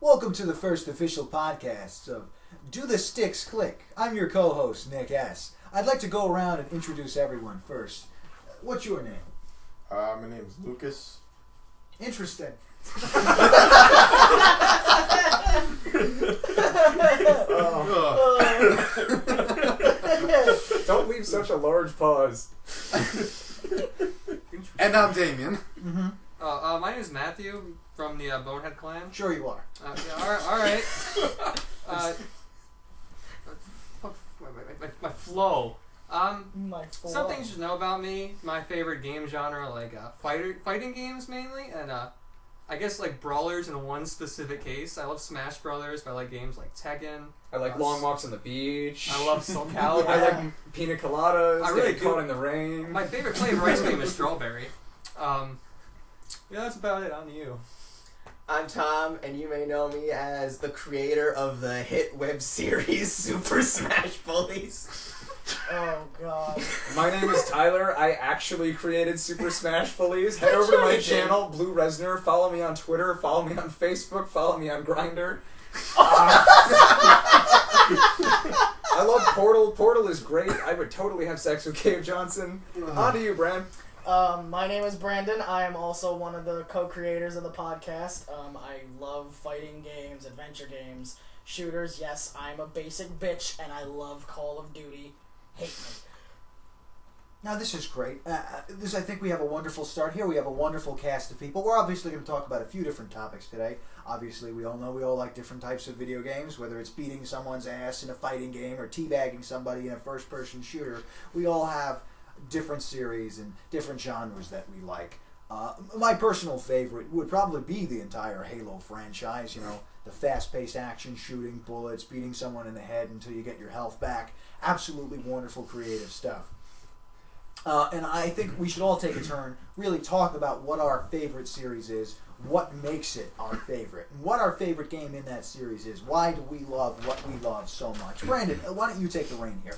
Welcome to the first official podcast of Do the Sticks Click. I'm your co-host, Nick S. I'd like to go around and introduce everyone first. What's your name? My name's Lucas. Interesting. Don't leave such a large pause. And I'm Damian. Mm-hmm. My name is Matthew from the TheBoneHeadClan. Sure you are. All right. My flow. Some things you should know about me. My favorite game genre, like fighting games mainly, and I guess like brawlers in one specific case. I love Smash Brothers, but I like games like Tekken. I like long walks on the beach. I love Soul Calibur. I like pina coladas. I really caught in the rain. My favorite flavor ice cream is strawberry. Yeah, that's about it. On to you. I'm Tom, and you may know me as the creator of the hit web series Super Smash Bullies. Oh, God. My name is Tyler. I actually created Super Smash Bullies. Head over to my channel, Blue Resner. Follow me on Twitter. Follow me on Facebook. Follow me on Grindr. I love Portal. Portal is great. I would totally have sex with Cave Johnson. On to you, Bran. My name is Brandon. I am also one of the co-creators of the podcast. I love fighting games, adventure games, shooters. Yes, I'm a basic bitch, and I love Call of Duty. Hate me. Now this is great. I think we have a wonderful start here. We have a wonderful cast of people. We're obviously going to talk about a few different topics today. Obviously, we all know we all like different types of video games, whether it's beating someone's ass in a fighting game or teabagging somebody in a first-person shooter. We all have different series and different genres that we like. My personal favorite would probably be the entire Halo franchise. You know, the fast-paced action, shooting, bullets, beating someone in the head until you get your health back. Absolutely wonderful, creative stuff. And I think we should all take a turn, really talk about what our favorite series is, what makes it our favorite, and what our favorite game in that series is. Why do we love what we love so much? Brandon, why don't you take the reign here?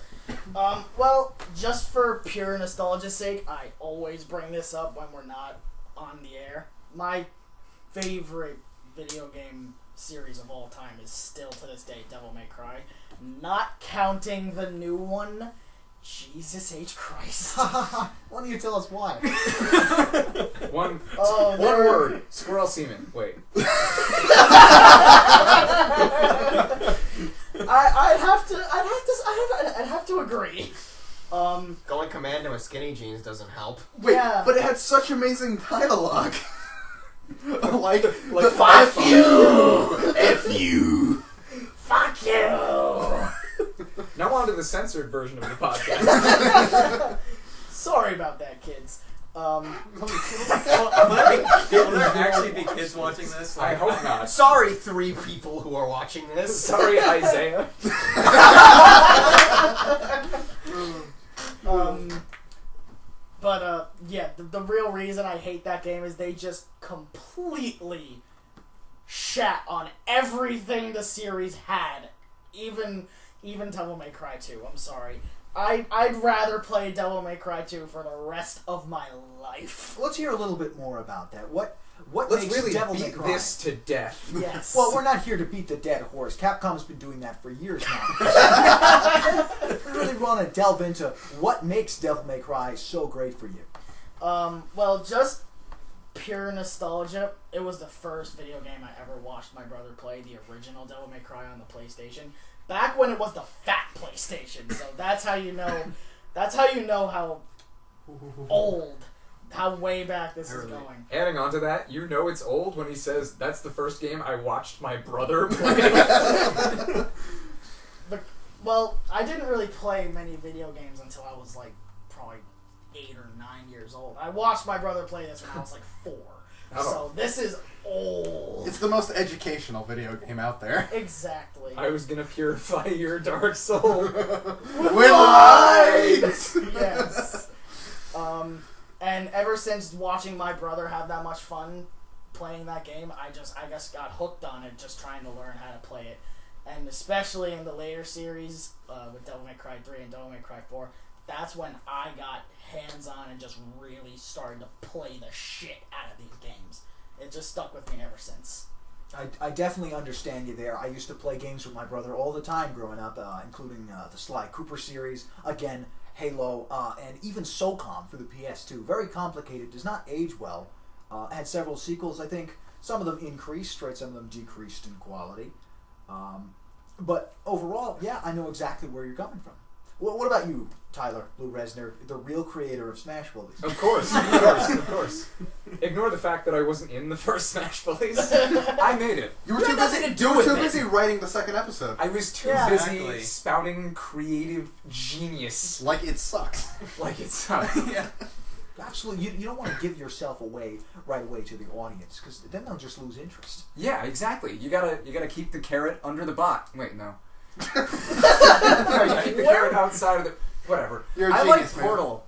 Well, just for pure nostalgia's sake, I always bring this up when we're not on the air. My favorite video game series of all time is still to this day Devil May Cry. Not counting the new one. Jesus H. Christ. Why don't you tell us why? One word. Squirrel semen. Wait. I'd have to agree. Going commando with skinny jeans doesn't help. Wait, Yeah. but it had such amazing dialogue. like Fuck you! F you! Fuck you! Now on to the censored version of the podcast. Sorry about that, kids. Will there actually be kids watching this? I hope not. Sorry, 3 people who are watching this. Sorry, Isaiah. Yeah, the real reason I hate that game is they just completely shat on everything the series had. Even Devil May Cry 2, I'm sorry. I'd rather play Devil May Cry 2 for the rest of my life. Let's hear a little bit more about that. What Let's makes really Devil May beat Cry? this to death. Yes. Well, we're not here to beat the dead horse. Capcom's been doing that for years now. We really want to delve into what makes Devil May Cry so great for you. Well, just pure nostalgia. It was the first video game I ever watched my brother play, the original Devil May Cry on the PlayStation. Back when it was the fat PlayStation, so that's how you know how old, how way back this is going. Adding on to that, you know it's old when he says, that's the first game I watched my brother play. Well, I didn't really play many video games until I was like probably 8 or 9 years old. I watched my brother play this when I was like 4. Oh. So this is old. It's the most educational video game out there. Exactly. I was gonna purify your dark soul. With light! Yes. And ever since watching my brother have that much fun playing that game, I guess got hooked on it, just trying to learn how to play it. And especially in the later series, with Devil May Cry 3 and Devil May Cry 4, that's when I got hands-on and just really started to play the shit out of these games. It just stuck with me ever since. I definitely understand you there. I used to play games with my brother all the time growing up, including the Sly Cooper series, again, Halo, and even SOCOM for the PS2. Very complicated, does not age well. Had several sequels, I think. Some of them increased, right? Some of them decreased in quality. But overall, yeah, I know exactly where you're coming from. Well, what about you, Tyler Lou Resner, the real creator of Smash Bullies? Of course, of course. Ignore the fact that I wasn't in the first Smash Bullies. I made it. You were too busy writing the second episode. I was too busy spouting creative genius. Like it sucks. Like it sucks. Yeah. Absolutely. You don't want to give yourself away right away to the audience, because then they'll just lose interest. Yeah, exactly. You gotta keep the carrot under the box. Wait, no. You keep the carrot outside of the... Whatever. You're a I genius, like Portal.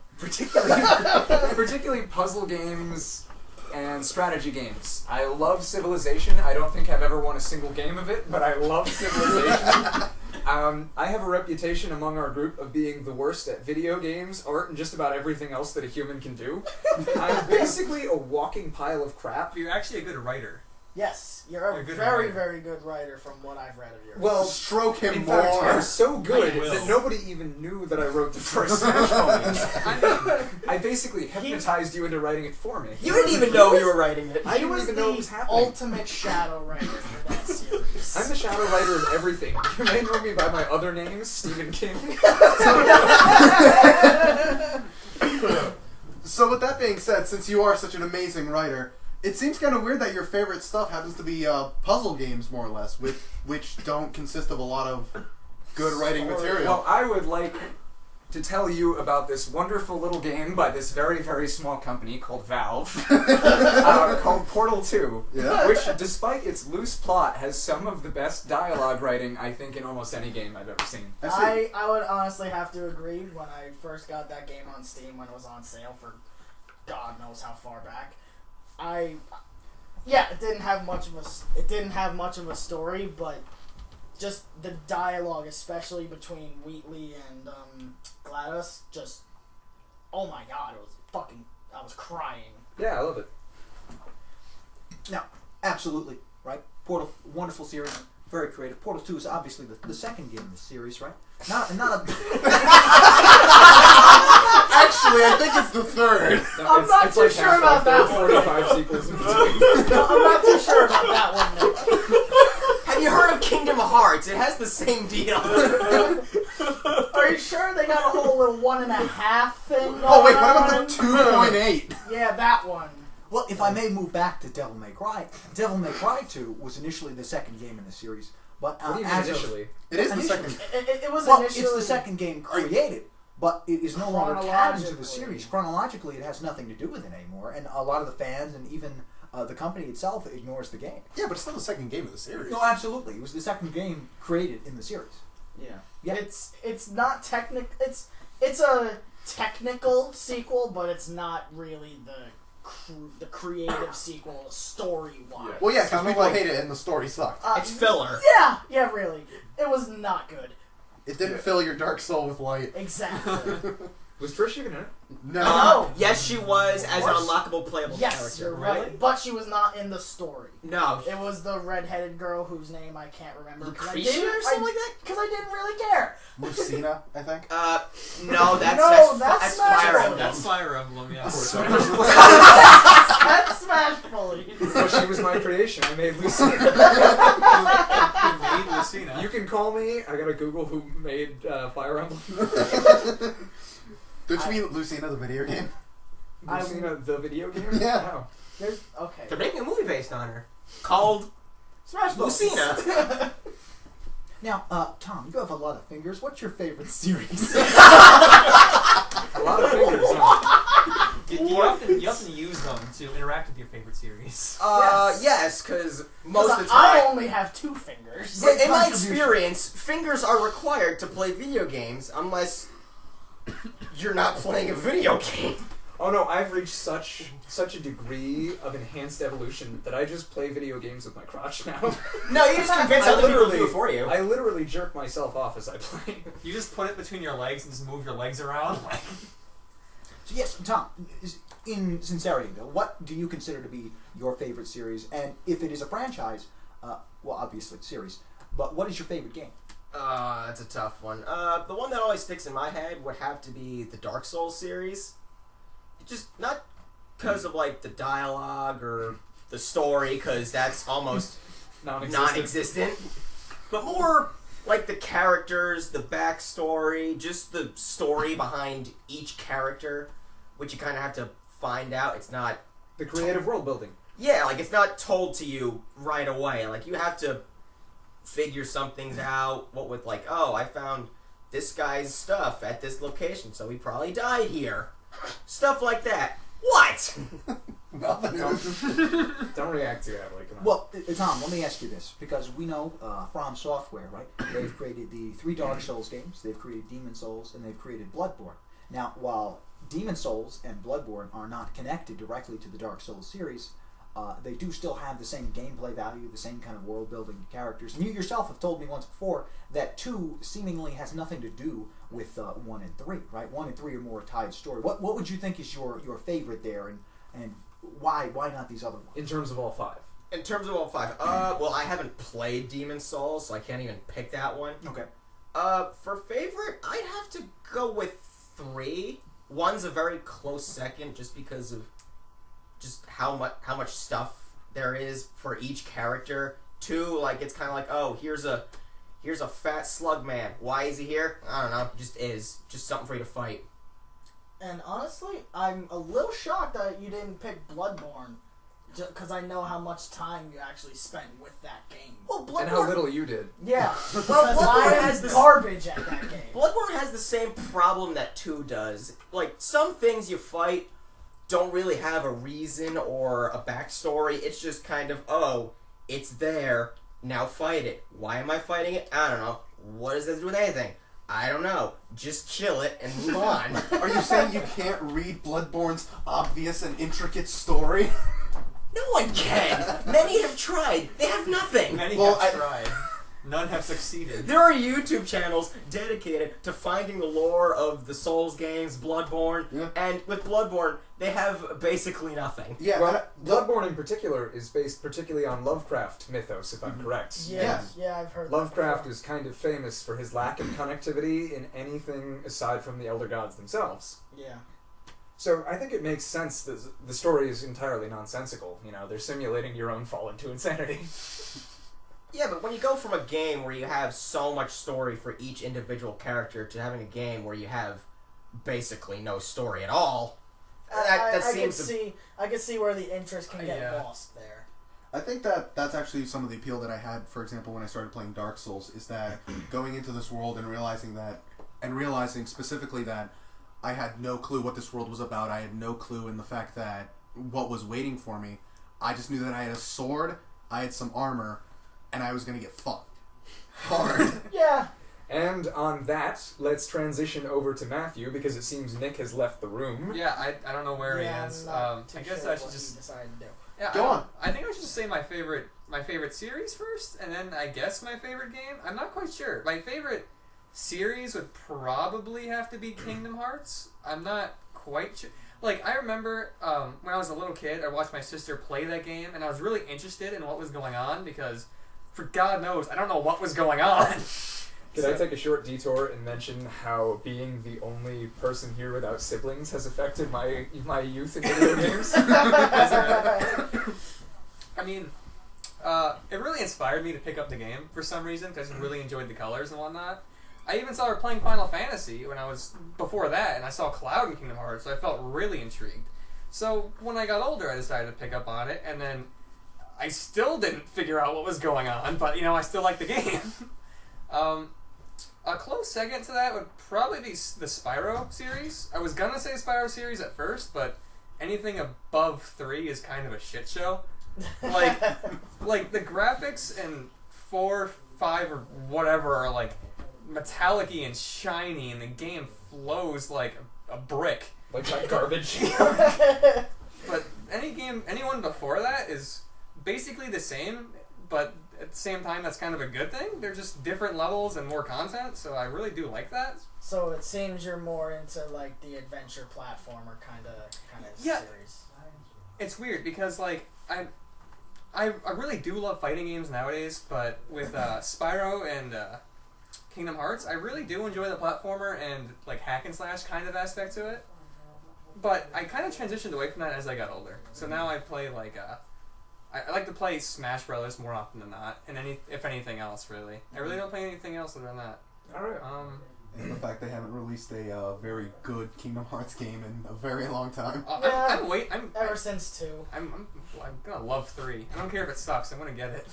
Particularly puzzle games and strategy games. I love Civilization. I don't think I've ever won a single game of it, but I love Civilization. I have a reputation among our group of being the worst at video games, art, and just about everything else that a human can do. I'm basically a walking pile of crap. You're actually a good writer. Yes, you're a very, very good writer from what I've read of yours. Well, stroke him in more. fact, you're so good that nobody even knew that I wrote the first Smash Bullies. I basically hypnotized you into writing it for me. You didn't even know you were writing it. I didn't even know it was happening. Ultimate shadow writer for that series. I'm the shadow writer of everything. You may know me by my other name, Stephen King. So with that being said, since you are such an amazing writer, it seems kind of weird that your favorite stuff happens to be puzzle games, more or less, which don't consist of a lot of good writing material. Well, I would like to tell you about this wonderful little game by this very, very small company called Valve, called Portal 2, which, despite its loose plot, has some of the best dialogue writing, I think, in almost any game I've ever seen. I would honestly have to agree. When I first got that game on Steam, when it was on sale for God knows how far back, it didn't have much of a story, but just the dialogue, especially between Wheatley and Gladys, just, oh my God, I was crying. Yeah, I love it. Now, absolutely, right? Portal, wonderful series, very creative. Portal 2 is obviously the second game in the series, right? Not a... Actually, I think it's the third. No, I'm not too sure about that one. 45 sequels in between. No, I'm not too sure about that one, Nick. Have you heard of Kingdom Hearts? It has the same deal. Are you sure they got a whole little 1.5 thing going Oh wait, what on? about the 2.8? Yeah, that one. Well, if I may move back to Devil May Cry, Devil May Cry 2 was initially the second game in the series. But What do you mean initially? It is the second. It was Well, initially... it's the second game created, but it is no longer canon to the Chronologically. series. Chronologically, it has nothing to do with it anymore, and a lot of the fans and even the company itself ignores the game. Yeah, but it's still the second game of the series. No, absolutely. It was the second game created in the series. Yeah. It's not technic. It's a technical sequel, but it's not really the creative sequel story-wise. Well, yeah, because people hate it and the story sucked. It's filler. Yeah, really. It was not good. It didn't fill your dark soul with light. Exactly. Was Trish even in it? No. Yes, she was as an unlockable playable Yes, character. you're right. But she was not in the story. No. It was the red-headed girl whose name I can't remember. Lucretia or something like that? Because I didn't really care. Lucina, I think. No, that's that's Fire Smash Emblem. That's Fire Emblem, yeah. That's Smash Bullies. So she was my creation. I made Lucina. Who made Lucina? You can call me. I gotta Google who made Fire Emblem. Don't you mean Lucina, the video game? Lucina, the video game? Yeah. Wow. Okay. They're making a movie based on her called Smash Bullies. Lucina. Now, Tom, you have a lot of fingers. What's your favorite series? A lot of fingers, huh? You often use them to interact with your favorite series. Yes, because most of the I time... only have 2 fingers. But in my experience, fingers are required to play video games unless you're not playing a video game. Oh no, I've reached such a degree of enhanced evolution that I just play video games with my crotch now. No, you just convince other people to do it for you. I literally jerk myself off as I play. You just put it between your legs and just move your legs around. So yes, Tom, in sincerity though, what do you consider to be your favorite series? And if it is a franchise, Well, obviously, series. But what is your favorite game? That's a tough one. The one that always sticks in my head would have to be the Dark Souls series. Just not because of like the dialogue or the story, because that's almost non-existent, but more like the characters, the backstory, just the story behind each character, which you kind of have to find out. It's not The creative world building. Yeah, like it's not told to you right away. Like you have to figure some things out. What with like, oh, I found this guy's stuff at this location, so he probably died here. Stuff like that. What? Don't react to that. Like, come on. Well, Tom, let me ask you this, because we know From Software, right? They've created the 3 Dark Souls games, they've created Demon Souls, and they've created Bloodborne. Now, while Demon Souls and Bloodborne are not connected directly to the Dark Souls series, they do still have the same gameplay value, the same kind of world-building characters. And you yourself have told me once before that 2 seemingly has nothing to do with 1 and 3, right? 1 and 3 are more tied story. What would you think is your favorite there, and why not these other ones? In terms of all 5. In terms of all 5, well, I haven't played Demon Souls, so I can't even pick that one. Okay. For favorite, I'd have to go with 3. 1's a very close second, just because of just how much stuff there is for each character. 2, like it's kind of like, oh, here's a fat slug man. Why is he here? I don't know. Just is. Just something for you to fight. And honestly, I'm a little shocked that you didn't pick Bloodborne, because I know how much time you actually spent with that game. Well, Bloodborne, And how little you did. Yeah, Well, because Bloodborne I has am this- garbage at that game. Bloodborne has the same problem that 2 does. Like, some things you fight don't really have a reason or a backstory. It's just kind of, oh, it's there, now fight it. Why am I fighting it? I don't know. What does that do with anything? I don't know. Just kill it and move on. Are you saying you can't read Bloodborne's obvious and intricate story? No one can. Many have tried. They have nothing. Many Well, have tried. None have succeeded. There are YouTube channels dedicated to finding the lore of the Souls games, Bloodborne, Yeah. and with Bloodborne, they have basically nothing. Yeah. Well, Bloodborne in particular is based particularly on Lovecraft mythos, if I'm correct. Yeah, Yes. yeah, I've heard Lovecraft that is kind of famous for his lack of connectivity in anything aside from the Elder Gods themselves. before. Yeah. So I think it makes sense that the story is entirely nonsensical. You know, they're simulating your own fall into insanity. Yeah, but when you go from a game where you have so much story for each individual character to having a game where you have basically no story at all, that seems... I could see where the interest can get Yeah. lost there. I think that's actually some of the appeal that I had, for example, when I started playing Dark Souls, is that going into this world and realizing specifically that I had no clue what this world was about. I had no clue in the fact that what was waiting for me. I just knew that I had a sword, I had some armor, and I was going to get fucked hard. Yeah. And on that, let's transition over to Matthew, because it seems Nick has left the room. Yeah, I don't know where Yeah, he is. I'm not too I guess sure I should what just he decided to do. yeah. Go on. I think I should just say my favorite series first, and then I guess my favorite game. I'm not quite sure. My favorite series would probably have to be Kingdom Hearts. I'm not quite sure. Like, I remember when I was a little kid, I watched my sister play that game, and I was really interested in what was going on, because for God knows, I don't know what was going on. Could I take a short detour and mention how being the only person here without siblings has affected my youth in video games? I mean, it really inspired me to pick up the game for some reason, because I really enjoyed the colors and whatnot. I even saw her playing Final Fantasy when I was before that, and I saw Cloud in Kingdom Hearts, so I felt really intrigued. So when I got older, I decided to pick up on it, and then I still didn't figure out what was going on, but you know, I still like the game. A close second to that would probably be the Spyro series. I was gonna say Spyro series at first, but anything above 3 is kind of a shit show. Like the graphics in 4, 5, or whatever are like metallic-y and shiny, and the game flows like a brick. Like garbage. But anyone before that is basically the same, but at the same time, that's kind of a good thing. They're just different levels and more content, so I really do like that. So it seems you're more into like the adventure platformer kind of Yeah. series. It's weird because like I really do love fighting games nowadays, but with Spyro and Kingdom Hearts, I really do enjoy the platformer and like hack and slash kind of aspect to it. But I kind of transitioned away from that as I got older. So now I play like I like to play Smash Brothers more often than not, and if anything else really. I really don't play anything else other than that. All right. And the fact they haven't released a very good Kingdom Hearts game in a very long time. Ever since 2. I'm gonna love 3. I don't care if it sucks. I'm gonna get it.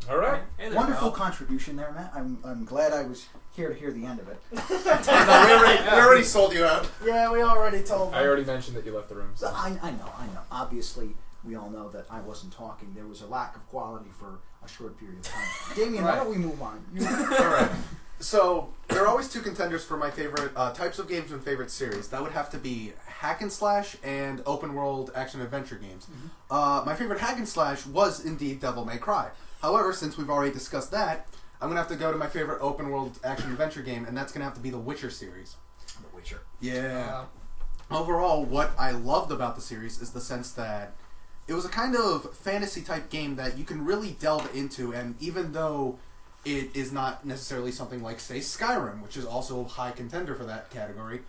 All right. Hey there, Wonderful Mel. contribution there, Matt. I'm glad I was here to hear the end of it. We already sold you out. Yeah, we already told them. I already mentioned that you left the room. So. I know. Obviously, we all know that I wasn't talking. There was a lack of quality for a short period of time. Damian, why don't we move on? All right. So there are always two contenders for my favorite types of games and favorite series. That would have to be hack and slash and open world action adventure games. My favorite hack and slash was indeed Devil May Cry. However, since we've already discussed that, I'm gonna have to go to my favorite open world action adventure game, and that's gonna have to be the Witcher series. The Witcher. Yeah. Overall, what I loved about the series is the sense that it was a kind of fantasy type game that you can really delve into, and even though it is not necessarily something like, say, Skyrim, which is also a high contender for that category,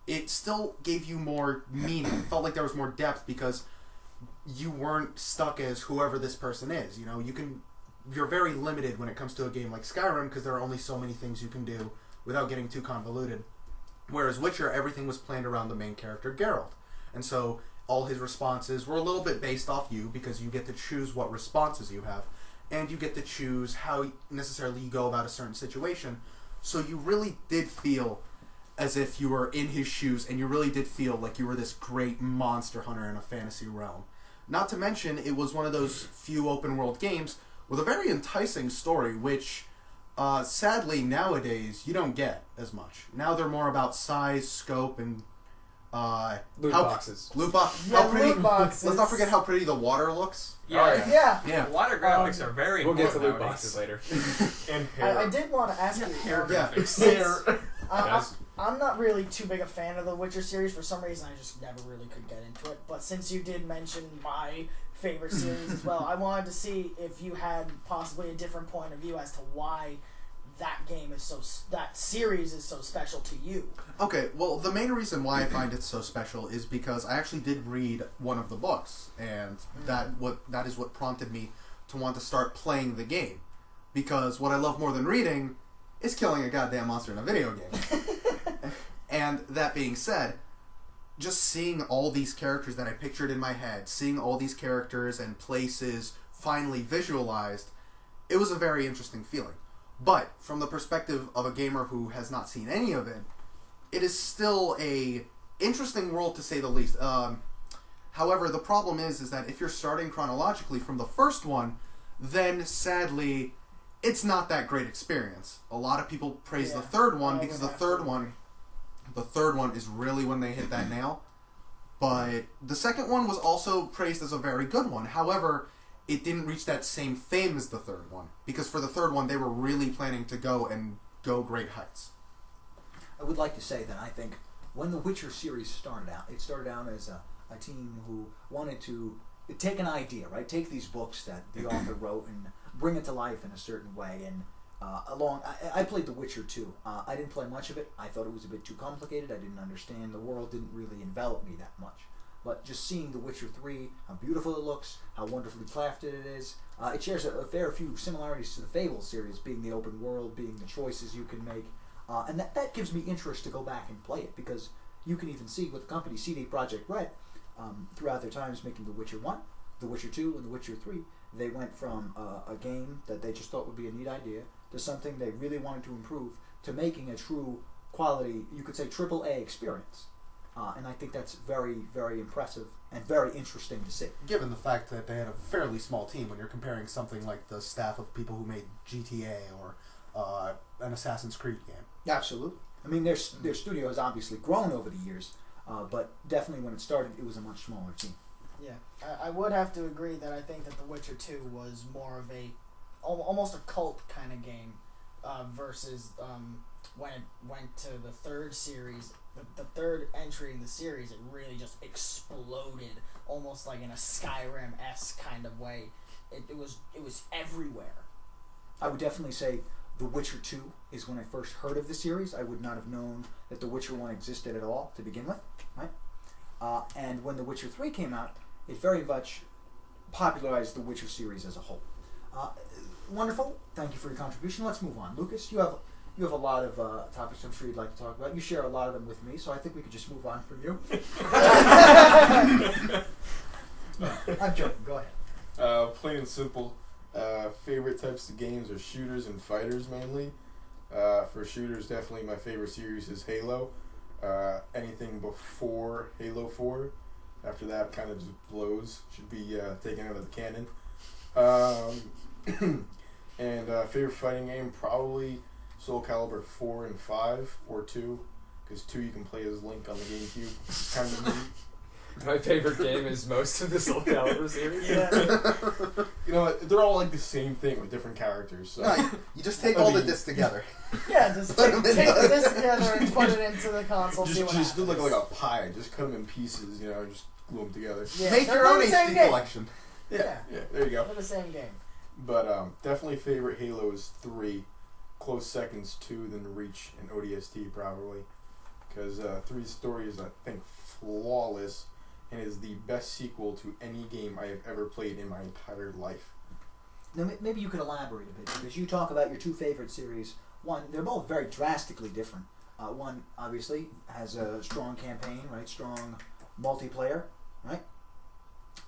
it still gave you more meaning. It felt like there was more depth because you weren't stuck as whoever this person is. You know, you're very limited when it comes to a game like Skyrim because there are only so many things you can do without getting too convoluted. Whereas Witcher, everything was planned around the main character, Geralt. And so all his responses were a little bit based off you because you get to choose what responses you have. And you get to choose how necessarily you go about a certain situation. So you really did feel as if you were in his shoes, and you really did feel like you were this great monster hunter in a fantasy realm. Not to mention, it was one of those few open world games with a very enticing story, which sadly nowadays you don't get as much. Now they're more about size, scope, and Loot boxes. Loot boxes. Yeah, loot boxes. Let's not forget how pretty the water looks. Yeah. Yeah. The water graphics are very We'll get to important loot boxes later. And I did want to ask you. hair Yeah. graphics. I'm not really too big a fan of the Witcher series. For some reason, I just never really could get into it. But since you did mention my favorite series as well, I wanted to see if you had possibly a different point of view as to why that series is so special to you. Okay, well, the main reason why I find it so special is because I actually did read one of the books, and that is what prompted me to want to start playing the game. Because what I love more than reading is killing a goddamn monster in a video game. And that being said, just seeing all these characters that I pictured in my head, seeing all these characters and places finally visualized, it was a very interesting feeling. But from the perspective of a gamer who has not seen any of it, it is still a interesting world to say the least. However, the problem is that if you're starting chronologically from the first one, then sadly, it's not that great experience. A lot of people praise the third one because the third one is really when they hit that nail. But the second one was also praised as a very good one. However, it didn't reach that same fame as the third one. Because for the third one, they were really planning to go great heights. I would like to say that I think when the Witcher series started out, it started out as a team who wanted to take an idea, right? Take these books that the author wrote and bring it to life in a certain way. And I played The Witcher 2. I didn't play much of it. I thought it was a bit too complicated. I didn't understand. The world didn't really envelop me that much. But just seeing The Witcher 3, how beautiful it looks, how wonderfully crafted it is, it shares a fair few similarities to the Fable series, being the open world, being the choices you can make. And that gives me interest to go back and play it, because you can even see with the company CD Projekt Red, throughout their times making The Witcher 1, The Witcher 2, and The Witcher 3, they went from a game that they just thought would be a neat idea to something they really wanted to improve, to making a true quality, you could say, AAA experience. And I think that's very, very impressive and very interesting to see. Given the fact that they had a fairly small team, when you're comparing something like the staff of people who made GTA or an Assassin's Creed game. Absolutely. I mean, their studio has obviously grown over the years, but definitely when it started, it was a much smaller team. Yeah, I would have to agree that I think that The Witcher 2 was more of almost a cult kind of game versus when it went to the third series, the third entry in the series, it really just exploded, almost like in a Skyrim-esque kind of way. It was everywhere. I would definitely say The Witcher 2 is when I first heard of the series. I would not have known that The Witcher 1 existed at all to begin with, right? And when The Witcher 3 came out, it very much popularized the Witcher series as a whole. Wonderful. Thank you for your contribution. Let's move on. Lucas, you have a lot of topics I'm sure you'd like to talk about. You share a lot of them with me, so I think we could just move on from you. I'm joking. Go ahead. Plain and simple. Favorite types of games are shooters and fighters mainly. For shooters, definitely my favorite series is Halo. Anything before Halo 4, after that kind of just blows. Should be taken out of the canon. And favorite fighting game, probably Soul Calibur 4 and 5, or 2, because 2 you can play as Link on the GameCube. It's kind of neat. My favorite game is most of the Soul Calibur series. Yeah. You know what? They're all like the same thing with different characters. So. No, you just take all the discs together. Yeah, just take the disc together and put it into the console. See what Just do happens. like a pie. Just cut them in pieces. You know, just glue them together. Yeah, Make they're your own the same HD game. collection. Yeah. There you go. They're the same game. But definitely favorite Halo is 3. Close seconds 2, then Reach and ODST probably, because 3's story is, I think, flawless and is the best sequel to any game I have ever played in my entire life. Now, maybe you could elaborate a bit, because you talk about your two favorite series. One, they're both very drastically different. One, obviously, has a strong campaign, right? Strong multiplayer, right?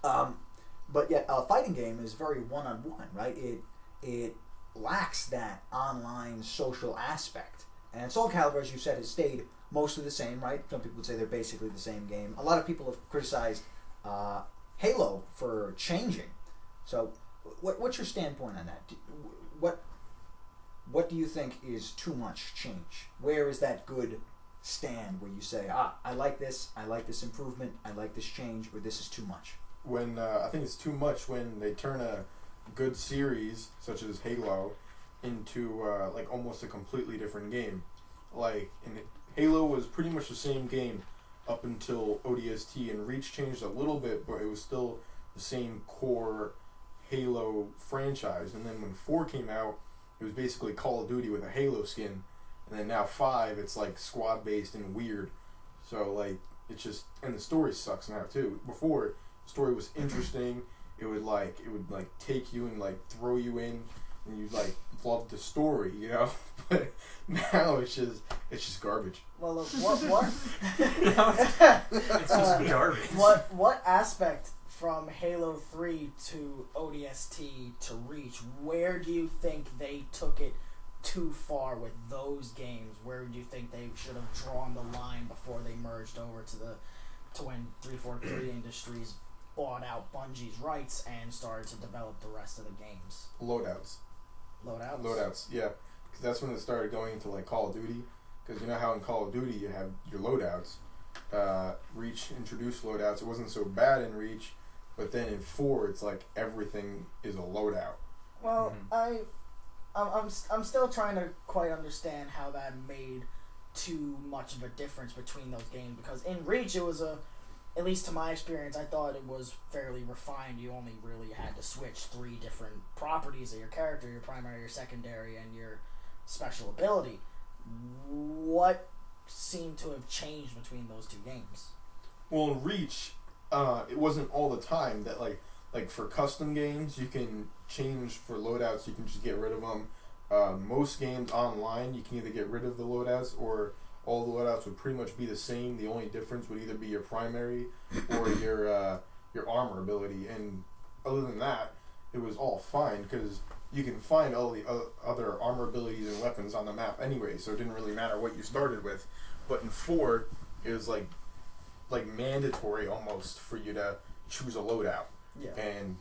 But yet, a fighting game is very one-on-one, right? It lacks that online social aspect. And Soul Calibur, as you said, has stayed mostly the same, right? Some people would say they're basically the same game. A lot of people have criticized Halo for changing. So, what's your standpoint on that? What do you think is too much change? Where is that good stand where you say, I like this improvement, I like this change, or this is too much? When I think it's too much when they turn a good series such as Halo into like almost a completely different game. Like Halo was pretty much the same game up until ODST, and Reach changed a little bit, but it was still the same core Halo franchise. And then when 4 came out, it was basically Call of Duty with a Halo skin, and then now 5, it's like squad based and weird. So like it's just, and the story sucks now too. Before, the story was interesting. It would take you and like throw you in, and you like love the story, you know. But now it's just garbage. Well, look, what? It's just garbage. What aspect from Halo 3 to ODST to Reach, where do you think they took it too far with those games? Where do you think they should have drawn the line before they merged over to when 343 Industries bought out Bungie's rights and started to develop the rest of the games? Loadouts, yeah. Because that's when it started going into like Call of Duty. Because you know how in Call of Duty you have your loadouts. Reach introduced loadouts. It wasn't so bad in Reach, but then in 4 it's like everything is a loadout. Well, I'm still trying to quite understand how that made too much of a difference between those games, because in Reach it was at least to my experience, I thought it was fairly refined. You only really had to switch 3 different properties of your character: your primary, your secondary, and your special ability. What seemed to have changed between those 2 games? Well, in Reach, it wasn't all the time that like for custom games you can change for loadouts. You can just get rid of them. Most games online you can either get rid of the loadouts, or all the loadouts would pretty much be the same. The only difference would either be your primary or your armor ability. And other than that, it was all fine, because you can find all the other armor abilities and weapons on the map anyway, so it didn't really matter what you started with. But in 4, it was like mandatory almost for you to choose a loadout. Yeah. And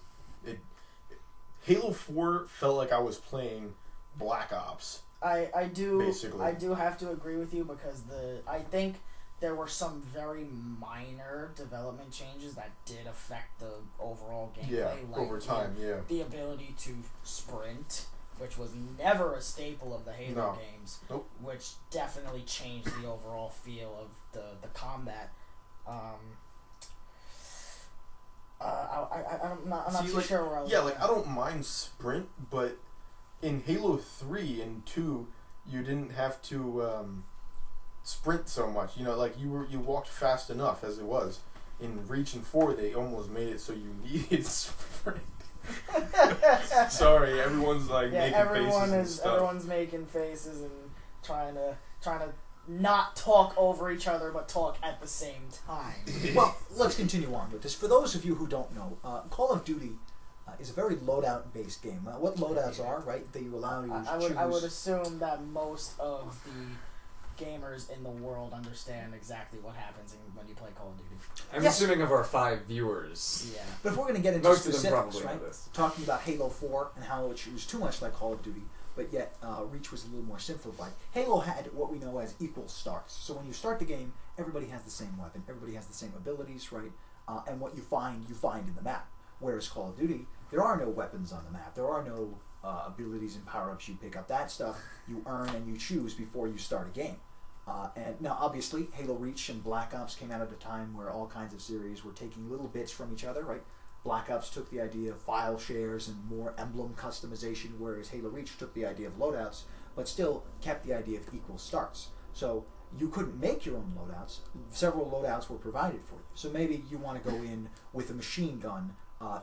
Halo 4 felt like I was playing Black Ops. I do basically. I do have to agree with you, because I think there were some very minor development changes that did affect the overall gameplay. Yeah, over time, yeah. The ability to sprint which was never a staple of the Halo No. games, Nope. which definitely changed the overall feel of the combat. I'm not See, too like, sure where I was. Yeah, like I don't mind sprint, but in Halo 3 and 2, you didn't have to sprint so much. You know, like you walked fast enough as it was. In Reach and 4, they almost made it so you needed sprint. Sorry, everyone's like making faces and stuff. Everyone's making faces and trying to not talk over each other, but talk at the same time. Well, let's continue on with this. For those of you who don't know, Call of Duty is a very loadout-based game. What loadouts are, right? That you allow you to choose. I would assume that most of the gamers in the world understand exactly what happens when you play Call of Duty. I'm Yes. assuming of our 5 viewers. Yeah. But if we're going to get into Most of them specifics, probably know right? this. Talking about Halo 4 and how it was too much like Call of Duty, but yet Reach was a little more simplified. Halo had what we know as equal starts. So when you start the game, everybody has the same weapon, everybody has the same abilities, right? And what you find in the map. Whereas Call of Duty, there are no weapons on the map. There are no abilities and power-ups you pick up. That stuff you earn and you choose before you start a game. And now, obviously, Halo Reach and Black Ops came out at a time where all kinds of series were taking little bits from each other, right? Black Ops took the idea of file shares and more emblem customization, whereas Halo Reach took the idea of loadouts, but still kept the idea of equal starts. So you couldn't make your own loadouts. Several loadouts were provided for you. So maybe you want to go in with a machine gun,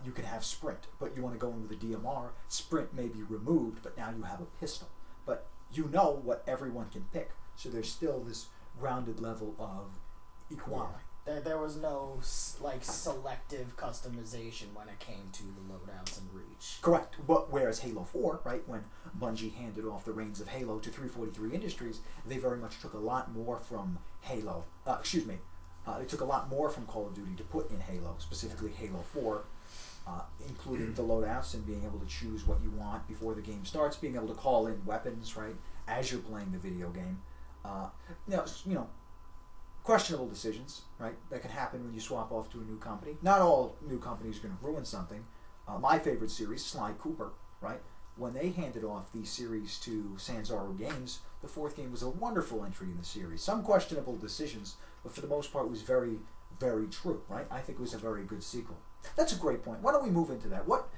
you can have sprint, but you want to go in with a DMR, sprint may be removed, but now you have a pistol. But you know what everyone can pick. So there's still this rounded level of equality. Yeah. There was no selective customization when it came to the loadouts and Reach. Correct. But whereas Halo 4, right, when Bungie handed off the reins of Halo to 343 Industries, they very much took a lot more from Halo. They took a lot more from Call of Duty to put in Halo, specifically Halo 4, including the loadouts and being able to choose what you want before the game starts, being able to call in weapons, right, as you're playing the video game. Questionable decisions, right, that can happen when you swap off to a new company. Not all new companies are going to ruin something. My favorite series, Sly Cooper, right, when they handed off the series to Sanzaru Games, the 4th game was a wonderful entry in the series. Some questionable decisions, but for the most part was very, very true, right? I think it was a very good sequel. That's a great point. Why don't we move into that? What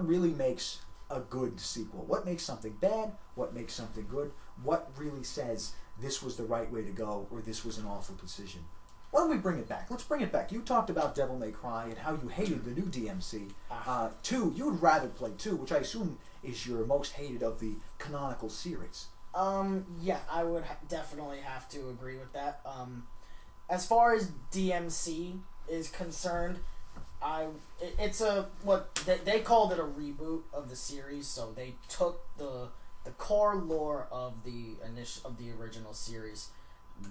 really makes a good sequel? What makes something bad? What makes something good? What really says this was the right way to go or this was an awful decision? Why don't we bring it back? Let's bring it back. You talked about Devil May Cry and how you hated the new DMC. 2, you would rather play 2, which I assume is your most hated of the canonical series. Yeah, I would definitely have to agree with that. As far as DMC is concerned, they called it a reboot of the series, so they took the core lore of the original series,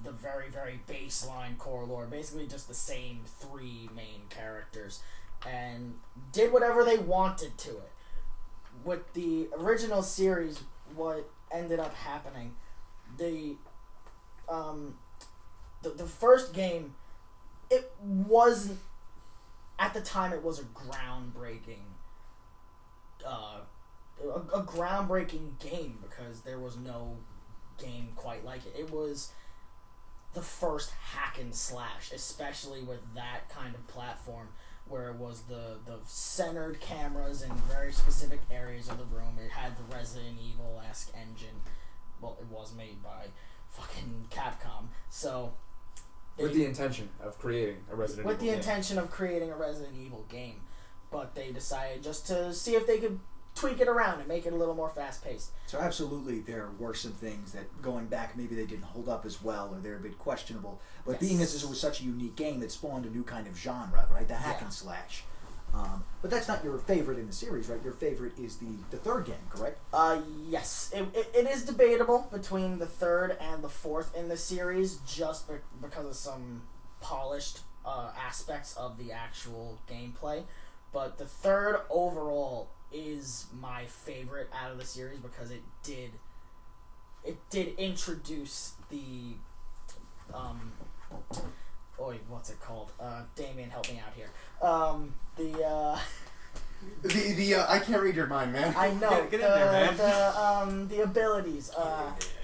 the very, very baseline core lore, basically just the same 3 main characters, and did whatever they wanted to it. With the original series, what ended up happening, the first game, it wasn't, at the time, it was a groundbreaking game because there was no game quite like it. It was the first hack and slash, especially with that kind of platform where it was the centered cameras in very specific areas of the room. It had the Resident Evil-esque engine. Well, it was made by fucking Capcom, so... With the intention of creating a Resident Evil game. With the intention of creating a Resident Evil game. But they decided just to see if they could tweak it around and make it a little more fast-paced. So absolutely there were some things that, going back, maybe they didn't hold up as well or they're a bit questionable. But Yes. being as it was such a unique game, it spawned a new kind of genre, right? The hack and slash. But that's not your favorite in the series, right? Your favorite is the 3rd game, correct? Yes. It is debatable between the 3rd and the 4th in the series, just because of some polished aspects of the actual gameplay. But the 3rd overall is my favorite out of the series because it did introduce the what's it called? Damian, help me out here. I can't read your mind, man. I know. Get in there, man. The abilities,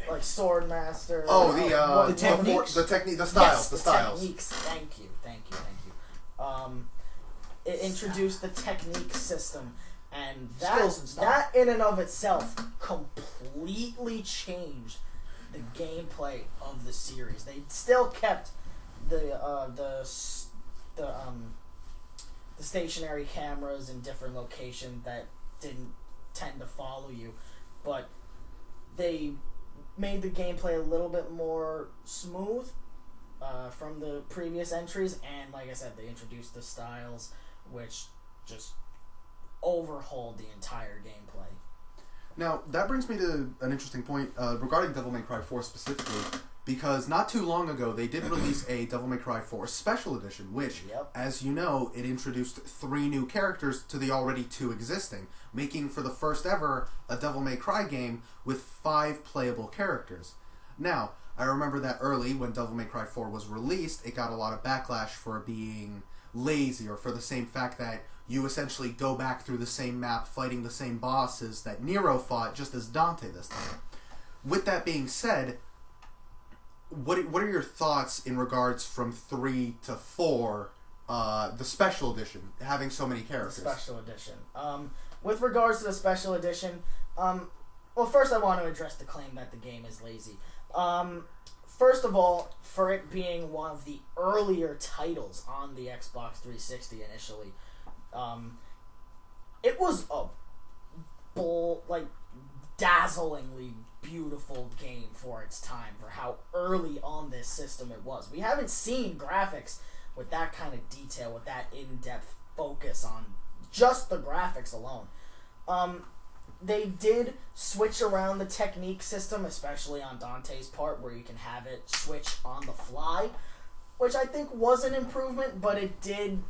like Sword Master. the techniques? the technique, the styles, Yes, the styles. Techniques. Thank you. It introduced the technique system, and Skills and stuff. that in and of itself completely changed the gameplay of the series. They still kept the stationary cameras in different locations that didn't tend to follow you, but they made the gameplay a little bit more smooth from the previous entries, and like I said, they introduced the styles, which just overhauled the entire gameplay. Now, that brings me to an interesting point regarding Devil May Cry 4 specifically, because not too long ago they did release a Devil May Cry 4 Special Edition, which, as you know, it introduced 3 new characters to the already 2 existing, making for the first ever a Devil May Cry game with 5 playable characters. Now, I remember that early, when Devil May Cry 4 was released, it got a lot of backlash for being lazy, or for the same fact that you essentially go back through the same map fighting the same bosses that Nero fought, just as Dante this time. With that being said, what are your thoughts in regards from 3 to 4, the Special Edition, having so many characters? The Special Edition. With regards to the Special Edition, well, first I want to address the claim that the game is lazy. First of all, for it being one of the earlier titles on the Xbox 360 initially, it was a dazzlingly beautiful game for its time, for how early on this system it was. We haven't seen graphics with that kind of detail, with that in-depth focus on just the graphics alone. They did switch around the technique system, especially on Dante's part, where you can have it switch on the fly, which I think was an improvement, but it did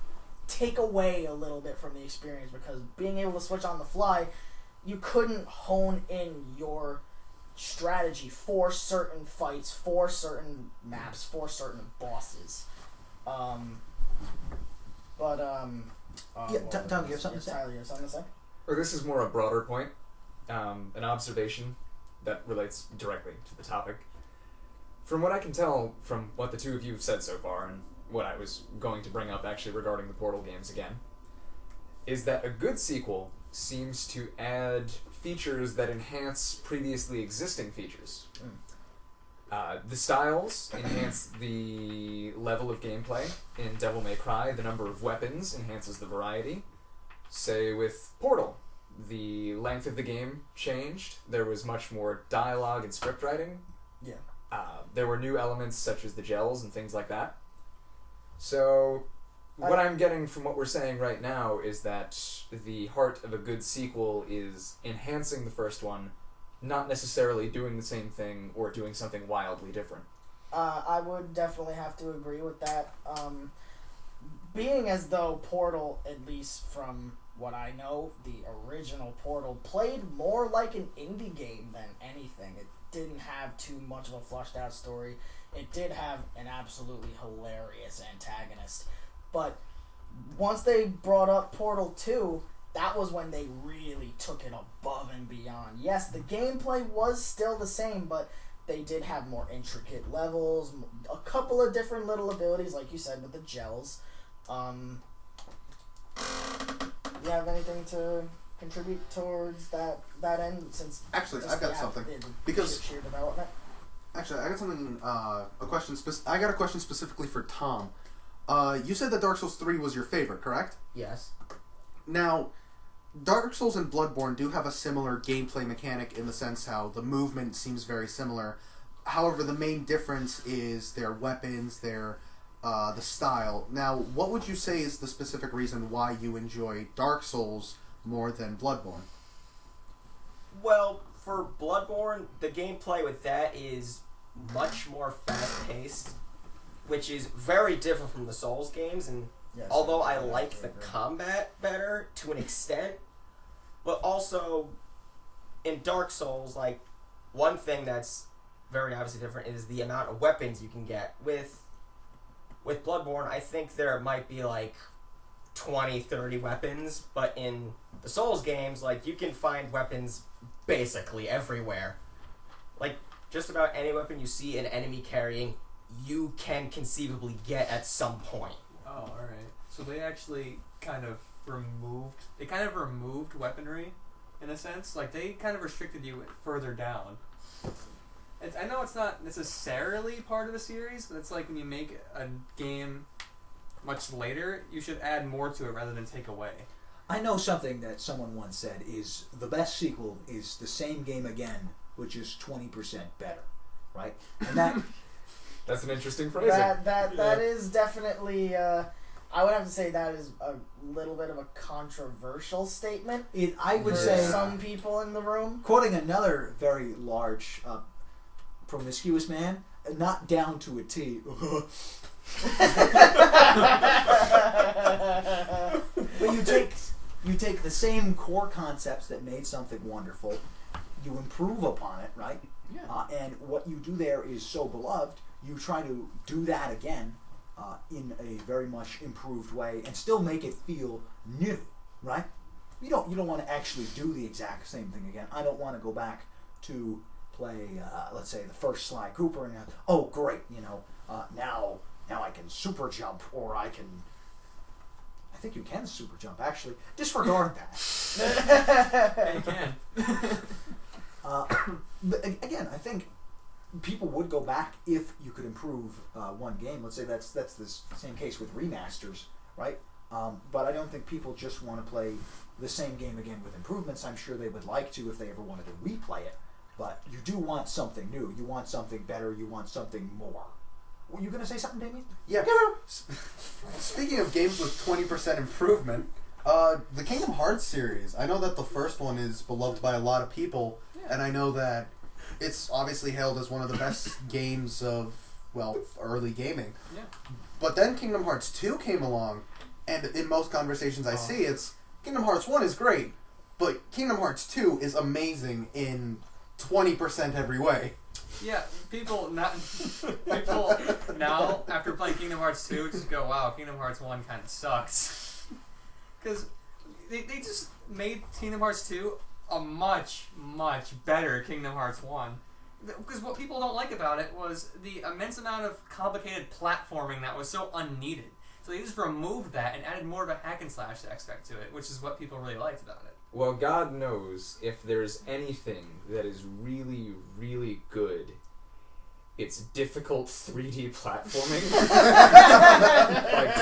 take away a little bit from the experience, because being able to switch on the fly, you couldn't hone in your strategy for certain fights, for certain maps, for certain bosses. Tom, you have something to say? Tyler, you have something to say? Or this is more a broader point, an observation that relates directly to the topic. From what I can tell from what the two of you have said so far, and what I was going to bring up actually regarding the Portal games again, is that a good sequel seems to add features that enhance previously existing features. The styles enhance the level of gameplay. In Devil May Cry, the number of weapons enhances the variety. Say with Portal, the length of the game changed. There was much more dialogue and script writing. Yeah. There were new elements such as the gels and things like that. So, what I'm getting from what we're saying right now is that the heart of a good sequel is enhancing the first one, not necessarily doing the same thing or doing something wildly different. I would definitely have to agree with that. Being as though Portal, at least from what I know, the original Portal played more like an indie game than anything. It didn't have too much of a fleshed out story. It did have an absolutely hilarious antagonist. But once they brought up Portal 2, that was when they really took it above and beyond. Yes, the gameplay was still the same, but they did have more intricate levels, a couple of different little abilities, like you said, with the gels. You have anything to contribute towards that end? Since actually, I've got something. Because sheer development. Actually, I got something. I got a question specifically for Tom. You said that Dark Souls 3 was your favorite, correct? Yes. Now, Dark Souls and Bloodborne do have a similar gameplay mechanic in the sense how the movement seems very similar. However, the main difference is their weapons, the style. Now, what would you say is the specific reason why you enjoy Dark Souls more than Bloodborne? Well, for Bloodborne, the gameplay with that is much more fast-paced, which is very different from the Souls games, and Yes, although I like the combat better to an extent, but also in Dark Souls, like, one thing that's very obviously different is the amount of weapons you can get. With Bloodborne, I think there might be like 20, 30 weapons, but in the Souls games, like, you can find weapons basically everywhere. Like, just about any weapon you see an enemy carrying, you can conceivably get at some point. Oh, alright. So they actually kind of removed weaponry, in a sense. Like, they kind of restricted you further down. I know it's not necessarily part of the series, but it's like when you make a game much later, you should add more to it rather than take away. I know something that someone once said is the best sequel is the same game again, which is 20% better, right? And that That's an interesting phrasing. That is definitely. I would have to say that is a little bit of a controversial statement. I would for say some people in the room. Quoting another very large, promiscuous man, not down to a T. But you take the same core concepts that made something wonderful, you improve upon it, right? Yeah. And what you do there is so beloved, you try to do that again in a very much improved way and still make it feel new, right? You don't want to actually do the exact same thing again. I don't want to go back to play, let's say, the first Sly Cooper and oh great, now I can super jump, or I think you can super jump actually. Disregard that. Yeah, you can. But again, I think people would go back if you could improve one game. Let's say that's the same case with remasters, right? But I don't think people just want to play the same game again with improvements. I'm sure they would like to if they ever wanted to replay it. But you do want something new. You want something better. You want something more. Were you going to say something, Damian? Yeah. Speaking of games with 20% improvement, the Kingdom Hearts series, I know that the first one is beloved by a lot of people, and I know that it's obviously hailed as one of the best games of, well, early gaming. Yeah. But then Kingdom Hearts 2 came along, and in most conversations I see, it's Kingdom Hearts 1 is great, but Kingdom Hearts 2 is amazing in 20% every way. Yeah, people now after playing Kingdom Hearts 2 just go, wow, Kingdom Hearts 1 kind of sucks. Because they just made Kingdom Hearts 2 a much, much better Kingdom Hearts 1. Because what people don't like about it was the immense amount of complicated platforming that was so unneeded. So they just removed that and added more of a hack and slash aspect to it, which is what people really liked about it. Well, God knows if there's anything that is really, really good, it's difficult 3D platforming. Like,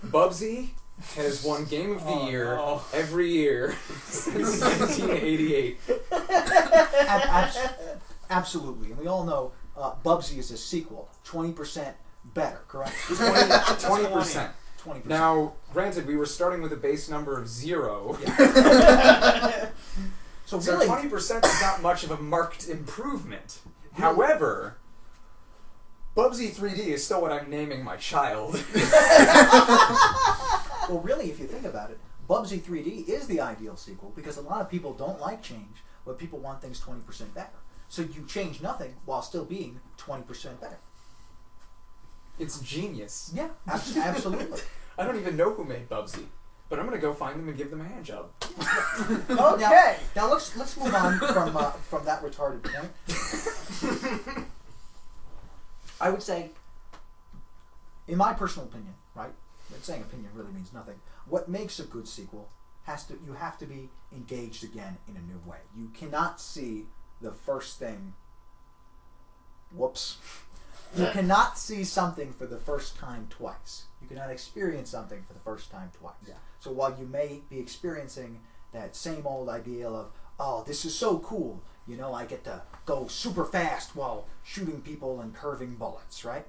Bubsy has won Game of the Year every year since 1988. Absolutely. And we all know Bubsy is a sequel. 20% better, correct? 20%. 20%. Now, granted, we were starting with a base number of 0. Yeah. So really, 20% is not much of a marked improvement. However, Bubsy 3D is still what I'm naming my child. well, really, if you think about it, Bubsy 3D is the ideal sequel because a lot of people don't like change, but people want things 20% better. So you change nothing while still being 20% better. It's genius. Yeah, absolutely. I don't even know who made Bubsy, but I'm going to go find them and give them a hand job. Okay. Now let's move on from that retarded point. I would say, in my personal opinion, right? But saying opinion really means nothing. What makes a good sequel you have to be engaged again in a new way. You cannot see the first thing. Whoops. You cannot see something for the first time twice. You cannot experience something for the first time twice. Yeah. So while you may be experiencing that same old ideal of, oh, this is so cool, I get to go super fast while shooting people and curving bullets, right?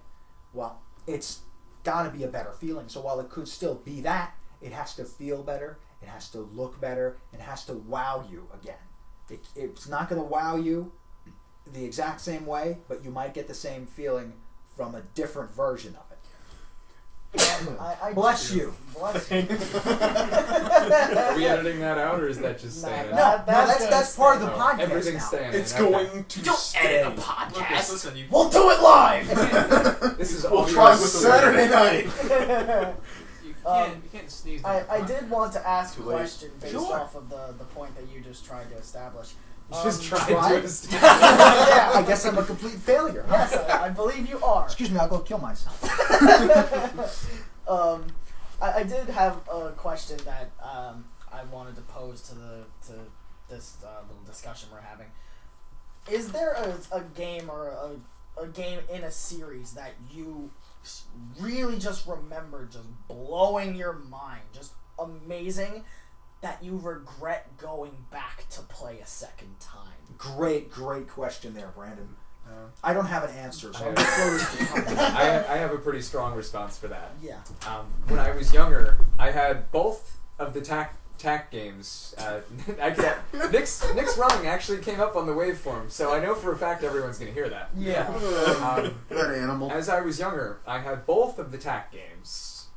Well, it's got to be a better feeling. So while it could still be that, it has to feel better, it has to look better, it has to wow you again. It's not going to wow you the exact same way, but you might get the same feeling from a different version of it. Bless you. Bless you. Are we editing that out, or is that just staying in? No, that's part of the podcast. Everything's now. staying in. It's Okay. going to Don't stay. edit a podcast. Listen, you We'll do it live. This is We'll all try yours. with Saturday night. You can't sneeze. I did want to ask a Too late. question based Sure. off of the point that you just tried to establish. Just trying try? to establish. Yeah. I guess I'm a complete failure. Huh? Yes, I believe you are. Excuse me, I'll go kill myself. I did have a question that I wanted to pose to this little discussion we're having. Is there a game or a game in a series that you really just remember just blowing your mind, just amazing, that you regret going back to play a second time? Great question there, Brandon. I don't have an answer, so I'm I- going to throw this to I have a pretty strong response for that. Yeah. When I was younger, I had both of the TAC games. Nick's running actually came up on the waveform, so I know for a fact everyone's going to hear that. Yeah. That animal. As I was younger, I had both of the TAC games.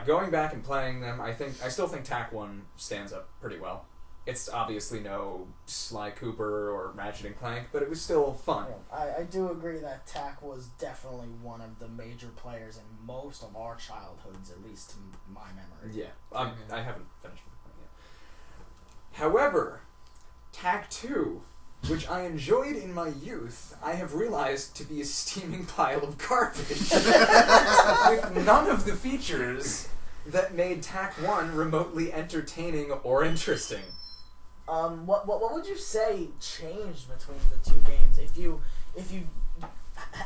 Going back and playing them, I still think TAC 1 stands up pretty well. It's obviously no Sly Cooper or Ratchet and Clank, but it was still fun. I do agree that TAC was definitely one of the major players in most of our childhoods, at least to my memory. Yeah, I haven't finished it yet. However, TAC 2, which I enjoyed in my youth, I have realized to be a steaming pile of garbage with none of the features that made TAC 1 remotely entertaining or interesting. What would you say changed between the two games? If you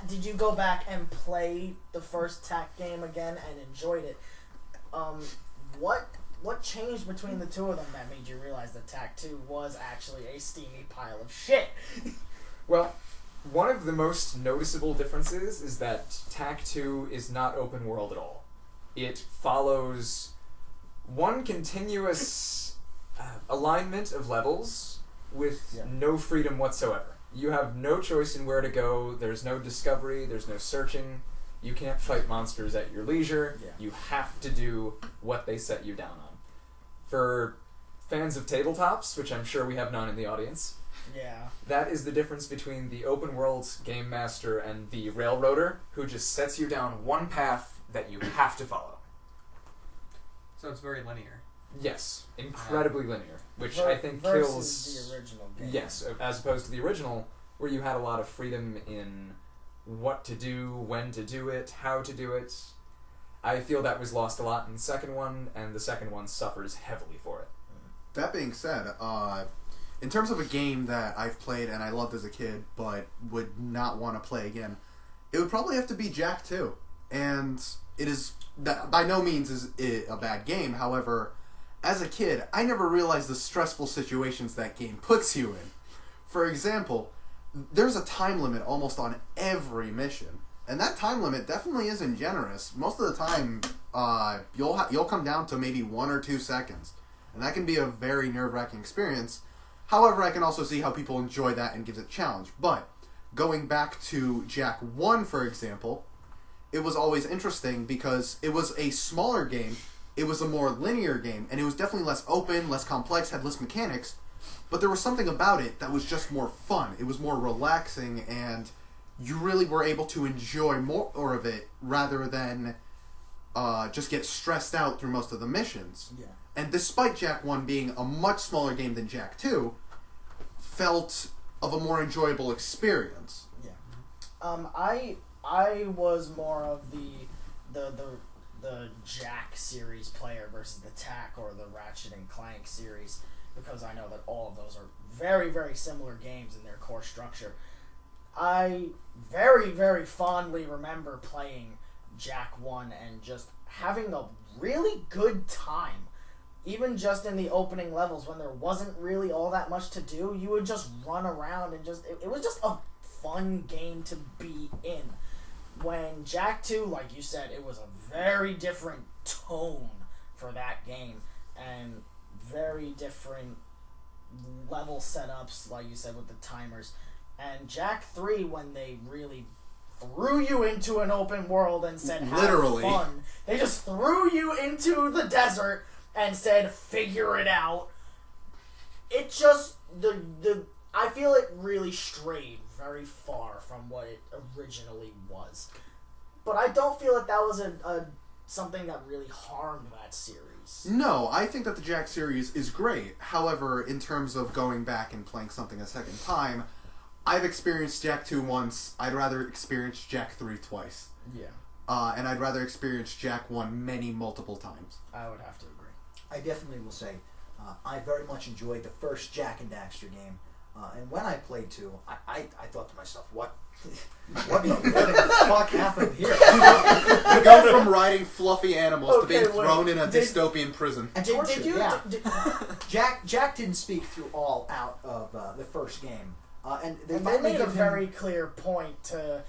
did you go back and play the first TAC game again and enjoyed it? What changed between the two of them that made you realize that TAC 2 was actually a steamy pile of shit? Well, one of the most noticeable differences is that TAC 2 is not open world at all. It follows one continuous alignment of levels with no freedom whatsoever. You have no choice in where to go. There's no discovery. There's no searching. You can't fight monsters at your leisure. Yeah. You have to do what they set you down on. For fans of tabletops, which I'm sure we have none in the audience, Yeah. that is the difference between the open world game master and the railroader, who just sets you down one path that you have to follow. So it's very linear. Yes, incredibly linear, which Ver- I think versus kills... the original game. Yes, as opposed to the original, where you had a lot of freedom in what to do, when to do it, how to do it. I feel that was lost a lot in the second one, and the second one suffers heavily for it. That being said, in terms of a game that I've played and I loved as a kid, but would not want to play again, it would probably have to be Jak 2. And it is that by no means is it a bad game. However, as a kid, I never realized the stressful situations that game puts you in. For example, there's a time limit almost on every mission, and that time limit definitely isn't generous. Most of the time, you'll come down to maybe 1 or 2 seconds, and that can be a very nerve-wracking experience. However, I can also see how people enjoy that and gives it a challenge. But going back to Jak 1, for example, it was always interesting because it was a smaller game, it was a more linear game, and it was definitely less open, less complex, had less mechanics, but there was something about it that was just more fun. It was more relaxing, and you really were able to enjoy more of it rather than just get stressed out through most of the missions. Yeah. And despite Jak 1 being a much smaller game than Jak 2, felt of a more enjoyable experience. Yeah. I was more of the Jak series player versus the TAC or the Ratchet and Clank series, because I know that all of those are very, very similar games in their core structure. I very, very fondly remember playing Jak 1 and just having a really good time. Even just in the opening levels when there wasn't really all that much to do, you would just run around and it was just a fun game to be in. When Jak 2, like you said, it was a very different tone for that game and very different level setups, like you said, with the timers. And Jak 3, when they really threw you into an open world and said, have Literally. fun, they just threw you into the desert and said, figure it out. It just, I feel it really strayed very far from what it originally was. But I don't feel that was a something that really harmed that series. No, I think that the Jak series is great. However, in terms of going back and playing something a second time, I've experienced Jak 2 once. I'd rather experience Jak 3 twice. Yeah. And I'd rather experience Jak 1 multiple times. I would have to agree. I definitely will say, I very much enjoyed the first Jak and Daxter game. And when I played 2, I thought to myself, what the fuck happened here? You go from riding fluffy animals to being Okay, wait. thrown in a dystopian prison. And Did tortured, you? yeah. Jack, Jak didn't speak through all out of the first game. And they and they finally made a give him... very clear point to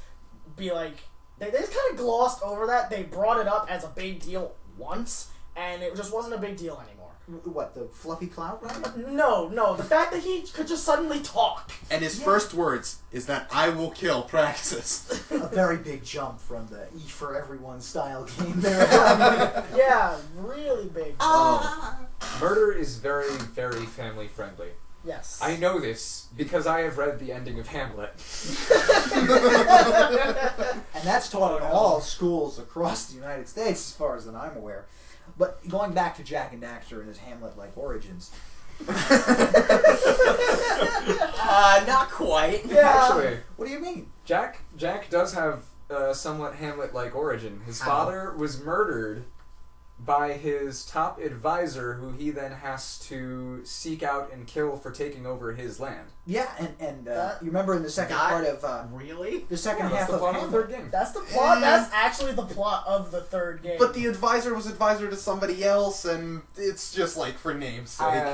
be like, they just kind of glossed over that. They brought it up as a big deal once, and it just wasn't a big deal anymore. What, the fluffy cloud rider? No, the fact that he could just suddenly talk. And his first words is that I will kill Praxis. A very big jump from the E for Everyone style game there. Yeah, really big. Murder is very, very family friendly. Yes. I know this because I have read the ending of Hamlet. And that's taught in all schools across the United States, as far as I'm aware. But going back to Jak and Daxter and his Hamlet-like origins. Not quite. Yeah. Actually, What do you mean? Jak does have a somewhat Hamlet-like origin. His How? father was murdered by his top advisor, who he then has to seek out and kill for taking over his land. Yeah, and you remember in the second part of Really? the second That's half the of plot of the Hamlet. third game. That's the plot. That's actually the plot of the third game. But the advisor was advisor to somebody else, and it's just like for name's sake.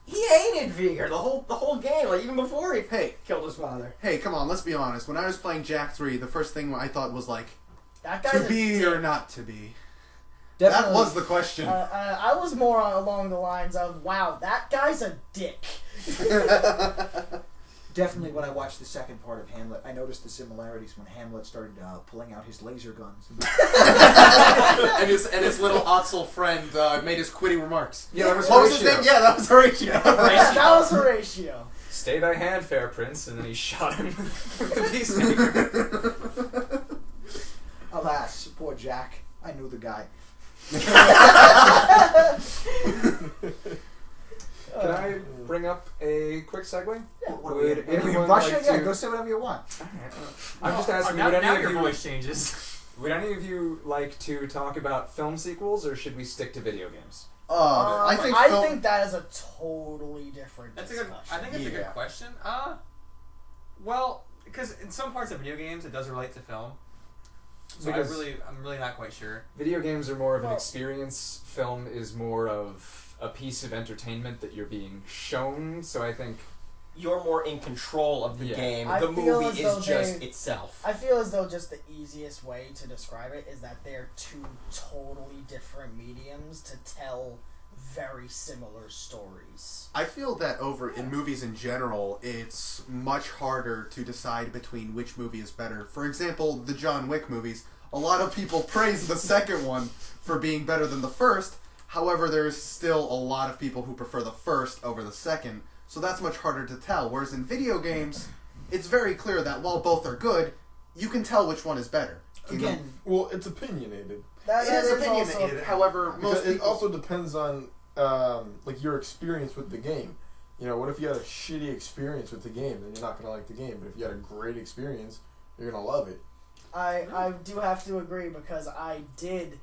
He hated Vigor the whole game, like even before he killed his father. Hey, come on, let's be honest. When I was playing Jak 3, the first thing I thought was like, that guy's to a be dick. or not to be? Definitely. That was the question. I was more along the lines of, wow, that guy's a dick. Definitely, when I watched the second part of Hamlet, I noticed the similarities when Hamlet started pulling out his laser guns. and his little Otzel friend made his quitty remarks. Yeah, that was What was his Horatio. name? Yeah, that was Horatio. Yeah, that was Horatio. Stay thy hand, fair prince, and then he shot him with the peacemaker. Alas, poor Jak. I knew the guy. Can I bring up a quick segue? What are Would we in anyone Russia? like Yeah, to- go say whatever you want. I'm just asking, now, would any now of your you voice changes. would any of you like to talk about film sequels, or should we stick to video games? I think I film- think that is a totally different That's a good. discussion. I think that's a good Yeah. question. Well, because in some parts of video games it does relate to film. So Because- I'm really not quite sure. Video games are more of an Well- experience. Film is more of a piece of entertainment that you're being shown. So I think You're more in control of the Yeah. game. I The feel movie as though is just they- itself. I feel as though just the easiest way to describe it is that they're two totally different mediums to tell very similar stories. I feel that in movies in general, it's much harder to decide between which movie is better. For example, the John Wick movies, a lot of people praise the second one for being better than the first. However, there's still a lot of people who prefer the first over the second, so that's much harder to tell. Whereas in video games, it's very clear that while both are good, you can tell which one is better. Again, Well, it's opinionated. That It is also- opinionated. However, Because most it people... also depends on like your experience with the game. You know, what if you had a shitty experience with the game, then you're not gonna like the game. But if you had a great experience, you're gonna love it. I do have to agree because I did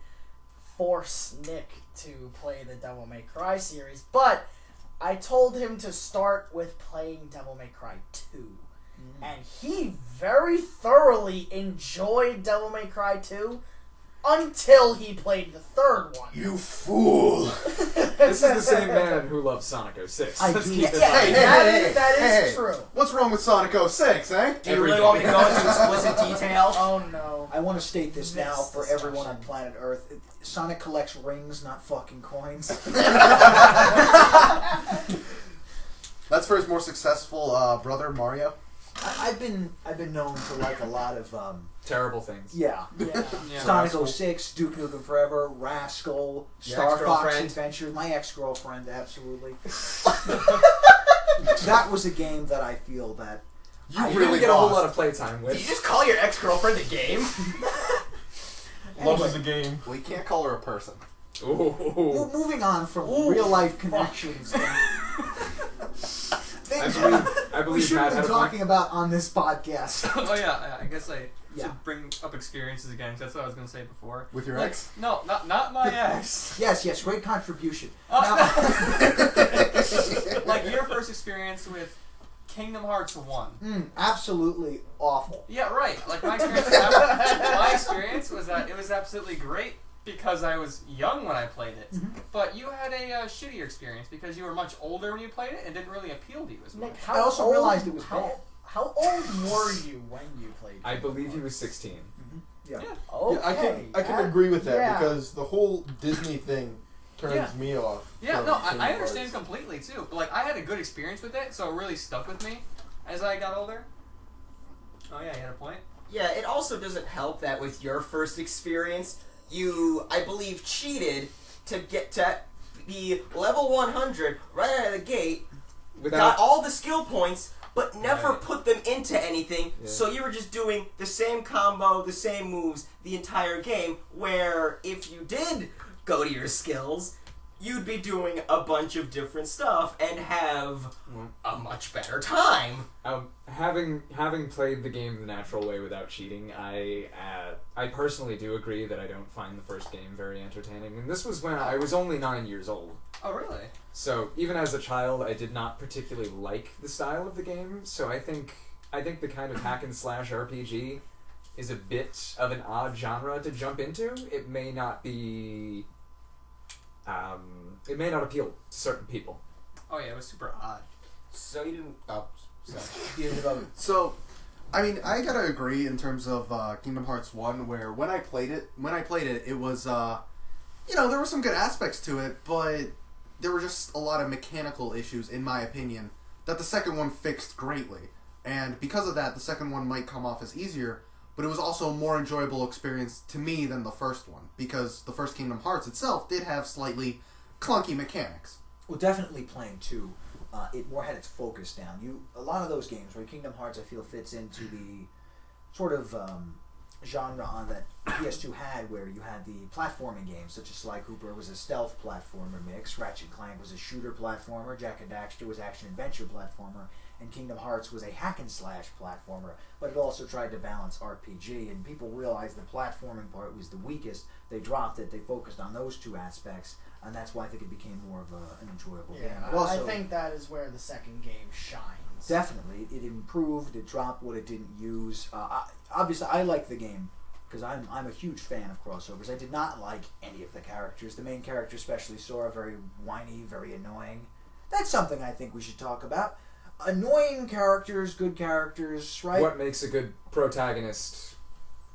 force Nick to play the Devil May Cry series, but I told him to start with playing Devil May Cry 2. And he very thoroughly enjoyed Devil May Cry 2 until he played the third one. You fool! this is the same man who loves Sonic 06. I Let's do. keep it Yeah, in mind. that is hey. true. What's wrong with Sonic 06, eh? Do you really want me to go into explicit detail? Oh no. I want to state this now This for everyone on discussion. planet Earth. Sonic collects rings, not fucking coins. That's for his more successful brother, Mario. I've been known to like a lot of Terrible things. yeah. Yeah. Yeah. Sonic 06, Duke Nukem Forever, Rascal, Your Star Fox ex-girlfriend. Adventure, my ex-girlfriend, absolutely. That was a game that I feel that You I really really get a whole lost. lot of playtime Did you with. just call your ex-girlfriend a game? Love is a game. Well, you can't call her a person. Well, moving on from real life connections. I believe we should Matt have had been a point. talking about on this podcast. Oh yeah, I guess I Yeah. should bring up experiences again. 'Cause that's what I was going to say before. With your Like, ex? No, not my ex. Yes, great contribution. Like your first experience with Kingdom Hearts 1. Absolutely awful. Yeah, right. Like my experience was that it was absolutely great because I was young when I played it. But you had a shittier experience because you were much older when you played it and didn't really appeal to you as much. Nick, I also realized it was bad. How old were you when you played? I believe he was 16. Yeah. Okay. Yeah, I can agree with that yeah. because the whole Disney thing turns Yeah. me off. Yeah, from no, Kingdom I understand Hearts. completely too. But like, I had a good experience with it, so it really stuck with me as I got older. Oh yeah, you had a point. Yeah, it also doesn't help that with your first experience, you, I believe, cheated to get to be level 100 right out of the gate, got all the skill points, but never Right. put them into anything, Yeah. so you were just doing the same combo, the same moves the entire game, where if you did go to your skills, you'd be doing a bunch of different stuff and have a much better time. Having played the game the natural way without cheating, I personally do agree that I don't find the first game very entertaining. And this was when I was only 9 years old. Oh really? So even as a child, I did not particularly like the style of the game. So I think the kind of hack and slash RPG is a bit of an odd genre to jump into. It may not be. It may not appeal to certain people. Oh yeah, it was super odd. So you didn't... Oh, sorry. So, I mean, I gotta agree in terms of Kingdom Hearts 1, where when I played it, it was, there were some good aspects to it, but there were just a lot of mechanical issues, in my opinion, that the second one fixed greatly. And because of that, the second one might come off as easier, but it was also a more enjoyable experience to me than the first one, because the first Kingdom Hearts itself did have slightly clunky mechanics. Well, definitely playing 2, it more had its focus down. A lot of those games, where Kingdom Hearts, I feel, fits into the sort of genre on that PS2 had, where you had the platforming games, such as Sly Cooper was a stealth platformer mix, Ratchet Clank was a shooter platformer, Jak and Daxter was action-adventure platformer, and Kingdom Hearts was a hack-and-slash platformer, but it also tried to balance RPG, and people realized the platforming part was the weakest. They dropped it, they focused on those two aspects, and that's why I think it became more of an enjoyable game. Yeah, But also, I think that is where the second game shines. definitely, it improved, it dropped what it didn't use. Obviously, I like the game, because I'm a huge fan of crossovers. I did not like any of the characters. The main character, especially Sora, very whiny, very annoying. That's something I think we should talk about. Annoying characters, good characters, right? What makes a good protagonist?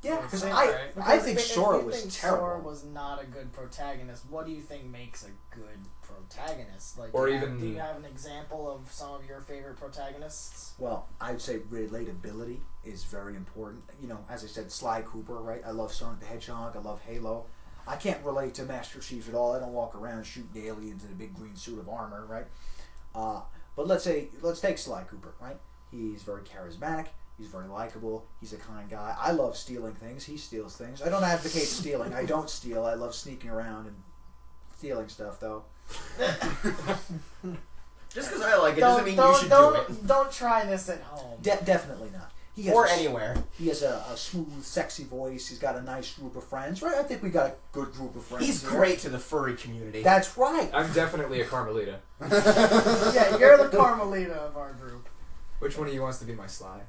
Yeah, because Same, I right? I think if Sora you was think terrible. Sora was not a good protagonist, what do you think makes a good protagonist? Like, Or do even- you have an example of some of your favorite protagonists? Well, I'd say relatability is very important. As I said, Sly Cooper, right? I love Sonic the Hedgehog. I love Halo. I can't relate to Master Chief at all. I don't walk around shooting aliens in a big green suit of armor, right? But let's take Sly Cooper, right? He's very charismatic. He's very likable. He's a kind guy. I love stealing things. He steals things. I don't advocate stealing. I don't steal. I love sneaking around and stealing stuff, though. Just because I like it doesn't mean you should do it. Don't try this at home. Definitely not. He has Or a- anywhere. He has a smooth, sexy voice. He's got a nice group of friends, right? I think we got a good group of friends. He's here. great to the furry community. That's right. I'm definitely a Carmelita. Yeah, you're the Carmelita of our group. Which one of you wants to be my Sly?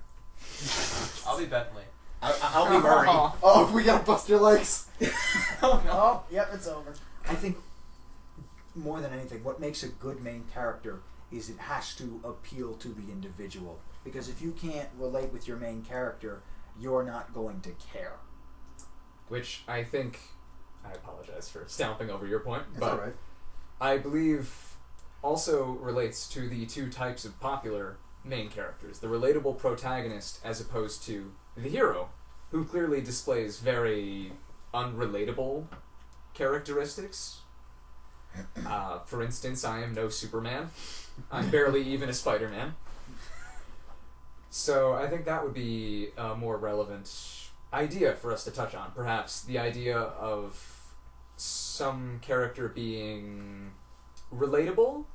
I'll be Bentley. I'll be Murray. Oh, we gotta bust your legs. Oh no. Oh, yep, it's over. I think more than anything, what makes a good main character is it has to appeal to the individual. Because if you can't relate with your main character, you're not going to care. Which I think, I apologize for stomping over your point, That's but alright. I believe also relates to the two types of popular main characters. The relatable protagonist as opposed to the hero, who clearly displays very unrelatable characteristics. For instance, I am no Superman. I'm barely even a Spider-Man. So I think that would be a more relevant idea for us to touch on. Perhaps the idea of some character being relatable,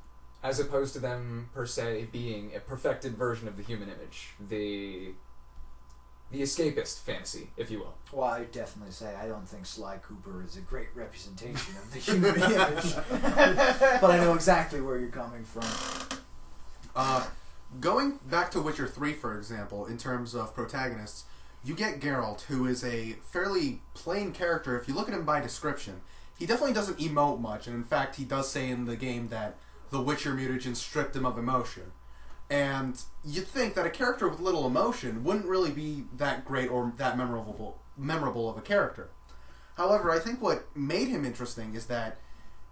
as opposed to them per se being a perfected version of the human image. The escapist fantasy, if you will. Well, I definitely say I don't think Sly Cooper is a great representation of the human image. But I know exactly where you're coming from. Going back to Witcher 3, for example, in terms of protagonists, you get Geralt, who is a fairly plain character. If you look at him by description, he definitely doesn't emote much, and in fact, he does say in the game that the Witcher mutagen stripped him of emotion. And you'd think that a character with little emotion wouldn't really be that great or that memorable of a character. However, I think what made him interesting is that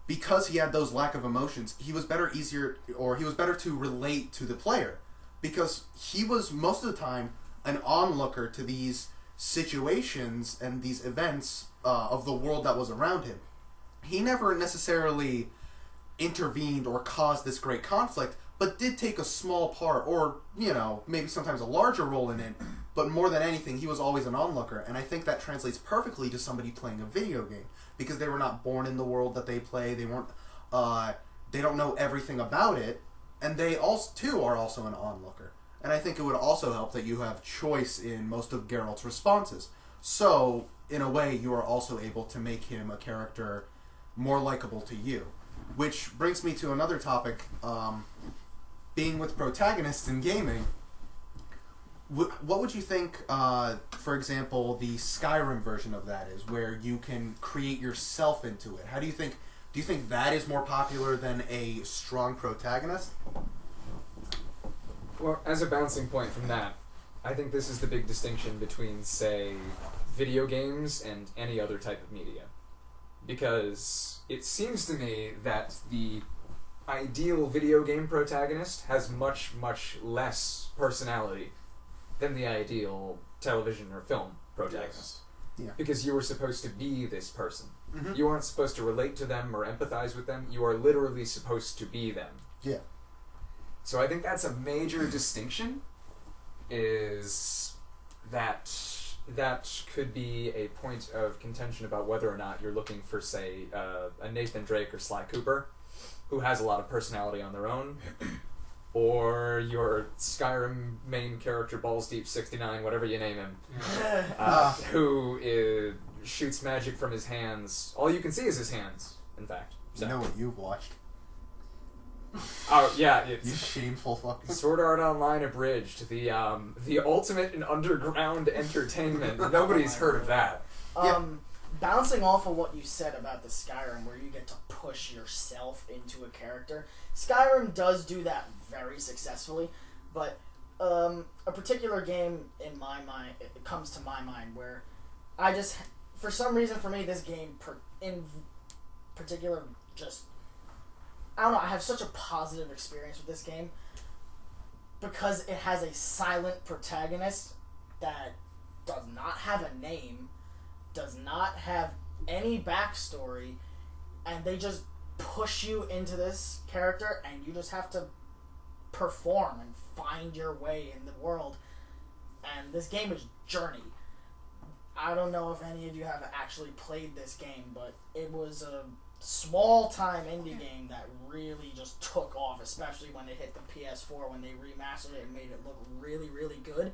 because he had those lack of emotions, he was better to relate to the player, because he was most of the time an onlooker to these situations and these events of the world that was around him. He never necessarily intervened or caused this great conflict, but did take a small part, or, you know, maybe sometimes a larger role in it, but more than anything, he was always an onlooker, and I think that translates perfectly to somebody playing a video game, because they were not born in the world that they play, they don't know everything about it, and they also, too, are also an onlooker. And I think it would also help that you have choice in most of Geralt's responses. So, in a way, you are also able to make him a character more likable to you. Which brings me to another topic, being with protagonists in gaming. What would you think, for example, the Skyrim version of that is, where you can create yourself into it? Do you think that is more popular than a strong protagonist? Well, as a bouncing point from that, I think this is the big distinction between, say, video games and any other type of media. Because it seems to me that the ideal video game protagonist has much, much less personality than the ideal television or film protagonist. Yes. Yeah. Because you are supposed to be this person. Mm-hmm. You aren't supposed to relate to them or empathize with them. You are literally supposed to be them. Yeah. So I think that's a major distinction, is that could be a point of contention about whether or not you're looking for, say, a Nathan Drake or Sly Cooper, who has a lot of personality on their own, or your Skyrim main character, Balls Deep 69, whatever you name him, who shoots magic from his hands. All you can see is his hands, in fact. So. You know what you've watched. Oh, yeah. You It's shameful fucker. Sword Art Online Abridged, the ultimate in underground entertainment. Nobody's heard of that. Bouncing off of what you said about the Skyrim, where you get to push yourself into a character, Skyrim does do that very successfully, but a particular game in my mind, it comes to my mind, where I just, for some reason for me, this game in particular just, I don't know, I have such a positive experience with this game because it has a silent protagonist that does not have a name, does not have any backstory, and they just push you into this character and you just have to perform and find your way in the world. And this game is Journey. I don't know if any of you have actually played this game, but it was a small-time indie game that really just took off, especially when it hit the PS4, when they remastered it and made it look really, really good.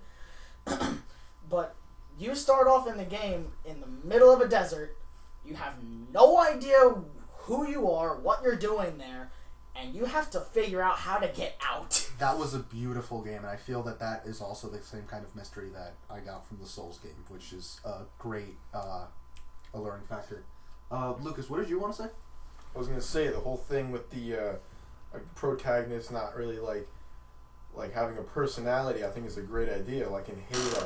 But you start off in the game in the middle of a desert, you have no idea who you are, what you're doing there, and you have to figure out how to get out. That was a beautiful game, and I feel that is also the same kind of mystery that I got from the Souls game, which is a great alluring factor. Lucas, what did you want to say? I was going to say the whole thing with the protagonist not really like having a personality, I think is a great idea. Like in Halo,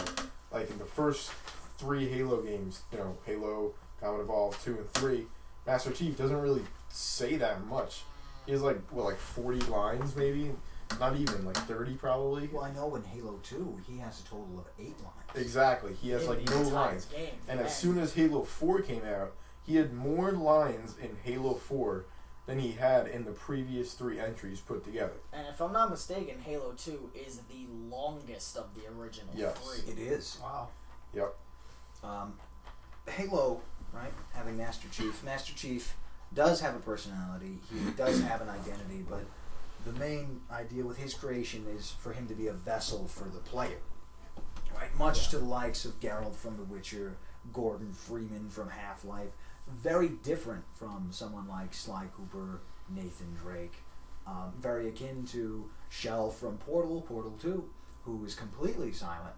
like in the first 3 Halo games, you know, Halo, Combat Evolved 2 and 3, Master Chief doesn't really say that much. He has like 40 lines maybe, not even, like 30 probably. Well, I know in Halo 2, he has a total of 8 lines. Exactly, he has like no lines. And as soon as Halo 4 came out, he had more lines in Halo 4 than he had in the previous 3 entries put together. And if I'm not mistaken, Halo 2 is the longest of the original 3. It is. Wow. Yep. Halo, right? Having Master Chief. Master Chief does have a personality. He does have an identity, but the main idea with his creation is for him to be a vessel for the player. Right? Much to the likes of Geralt from The Witcher, Gordon Freeman from Half-Life. Very different from someone like Sly Cooper, Nathan Drake. Very akin to Shell from Portal 2, who is completely silent.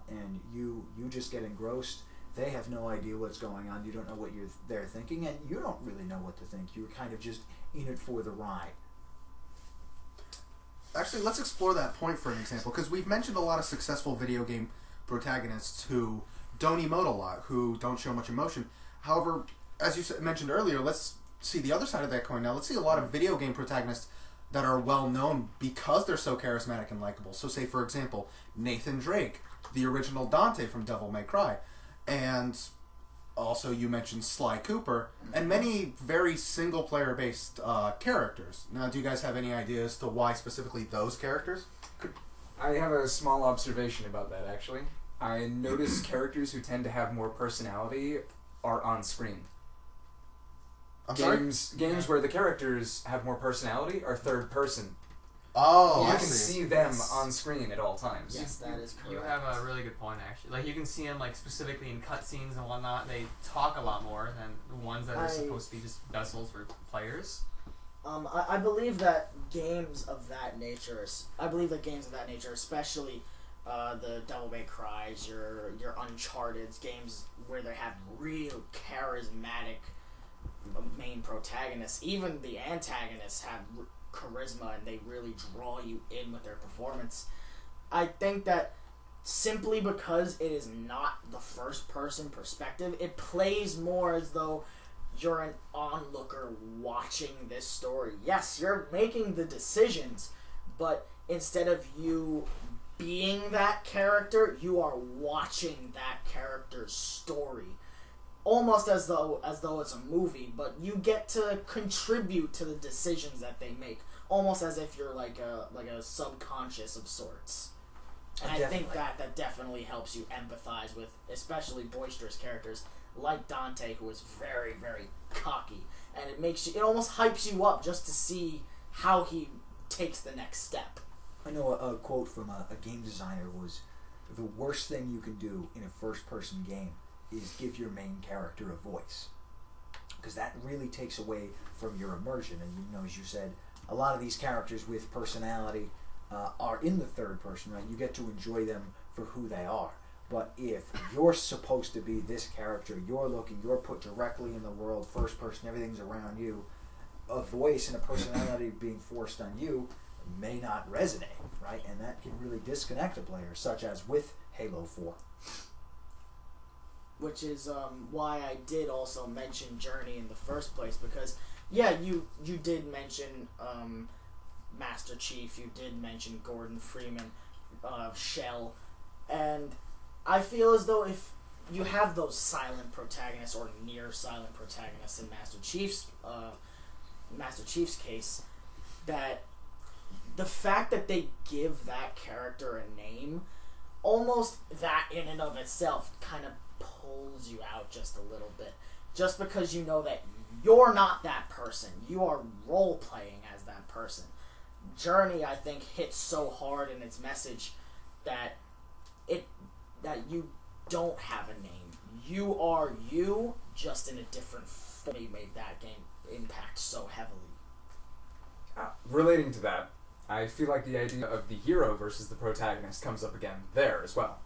And you just get engrossed. They have no idea what's going on. You don't know what they're thinking, and you don't really know what to think. You're kind of just in it for the ride. Actually, let's explore that point for an example, because we've mentioned a lot of successful video game protagonists who don't emote a lot, who don't show much emotion. However, as you mentioned earlier, let's see the other side of that coin now. Let's see a lot of video game protagonists that are well known because they're so charismatic and likable. So say, for example, Nathan Drake, the original Dante from Devil May Cry. And also you mentioned Sly Cooper, and many very single-player based characters. Now, do you guys have any ideas as to why specifically those characters? I have a small observation about that, actually. I notice characters who tend to have more personality are on screen. Games where the characters have more personality are third person. Oh, you I can see them on screen at all times. Yes, that is correct. You have a really good point, actually. Like, you can see them, like, specifically in cutscenes and whatnot. They talk a lot more than the ones that are supposed to be just vessels for players. I believe that games of that nature, especially the Devil May Cries, your Uncharted games where they have real charismatic main protagonists, even the antagonists have charisma and they really draw you in with their performance. I think that simply because it is not the first person perspective, it plays more as though you're an onlooker watching this story. Yes, you're making the decisions, but instead of you being that character, you are watching that character's story. Almost as though it's a movie, but you get to contribute to the decisions that they make, almost as if you're like a subconscious of sorts. And I think that definitely helps you empathize with especially boisterous characters like Dante, who is very, very cocky, and it almost hypes you up just to see how he takes the next step. I know a quote from a game designer was, "The worst thing you can do in a first-person game is give your main character a voice, because that really takes away from your immersion." And as you said, a lot of these characters with personality are in the third person, right? You get to enjoy them for who they are. But if you're supposed to be this character, you're put directly in the world, first person, everything's around you, a voice and a personality being forced on you may not resonate, right? And that can really disconnect a player, such as with Halo 4. Which is why I did also mention Journey in the first place, because you did mention Master Chief, you did mention Gordon Freeman, Shell, and I feel as though if you have those silent protagonists or near silent protagonists in Master Chief's case, that the fact that they give that character a name, almost that in and of itself kind of pulls you out just a little bit, just because you know that you're not that person, you are role playing as that person. Journey, I think, hits so hard in its message that you don't have a name, you are you, just in a different form. He made that game impact so heavily. Relating to that, I feel like the idea of the hero versus the protagonist comes up again there as well.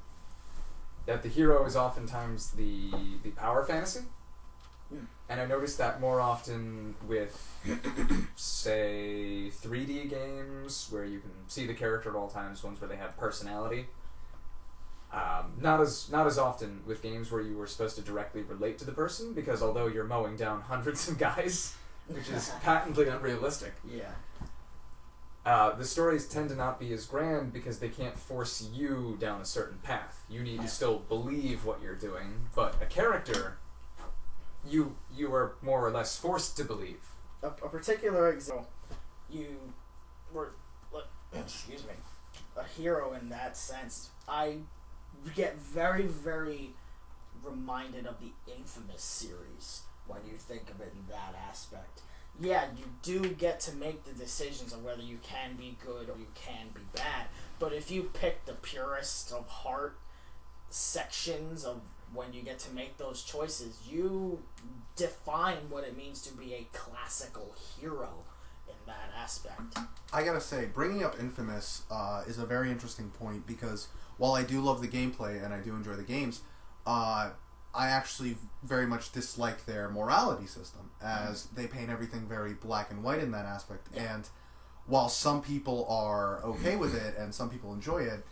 That the hero is oftentimes the power fantasy. And I noticed that more often with, say, 3D games, where you can see the character at all times, ones where they have personality. Not as often with games where you were supposed to directly relate to the person, because although you're mowing down hundreds of guys, which is patently unrealistic, the stories tend to not be as grand because they can't force you down a certain path. You need to still believe what you're doing, but a character, you are more or less forced to believe. A particular example, you were, excuse me, a hero in that sense. I get very, very reminded of the Infamous series when you think of it in that aspect. Yeah, you do get to make the decisions of whether you can be good or you can be bad. But if you pick the purest of heart sections of when you get to make those choices, you define what it means to be a classical hero in that aspect. I gotta say, bringing up Infamous is a very interesting point because while I do love the gameplay and I do enjoy the games, I actually very much dislike their morality system, as they paint everything very black and white in that aspect. Yeah. And while some people are okay with it and some people enjoy it,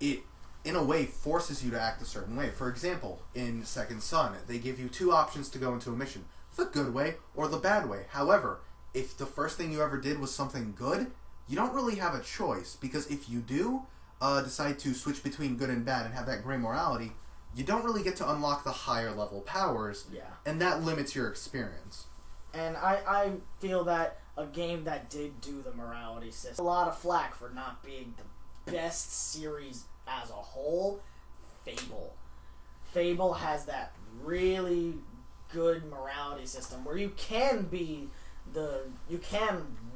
it in a way forces you to act a certain way. For example, in Second Son, they give you two options to go into a mission: the good way or the bad way. However, if the first thing you ever did was something good, you don't really have a choice, because if you do decide to switch between good and bad and have that gray morality, you don't really get to unlock the higher level powers, Yeah. and that limits your experience. And I feel that a game that did do the morality system, a lot of flack for not being the best series as a whole, Fable. Fable has that really good morality system where you can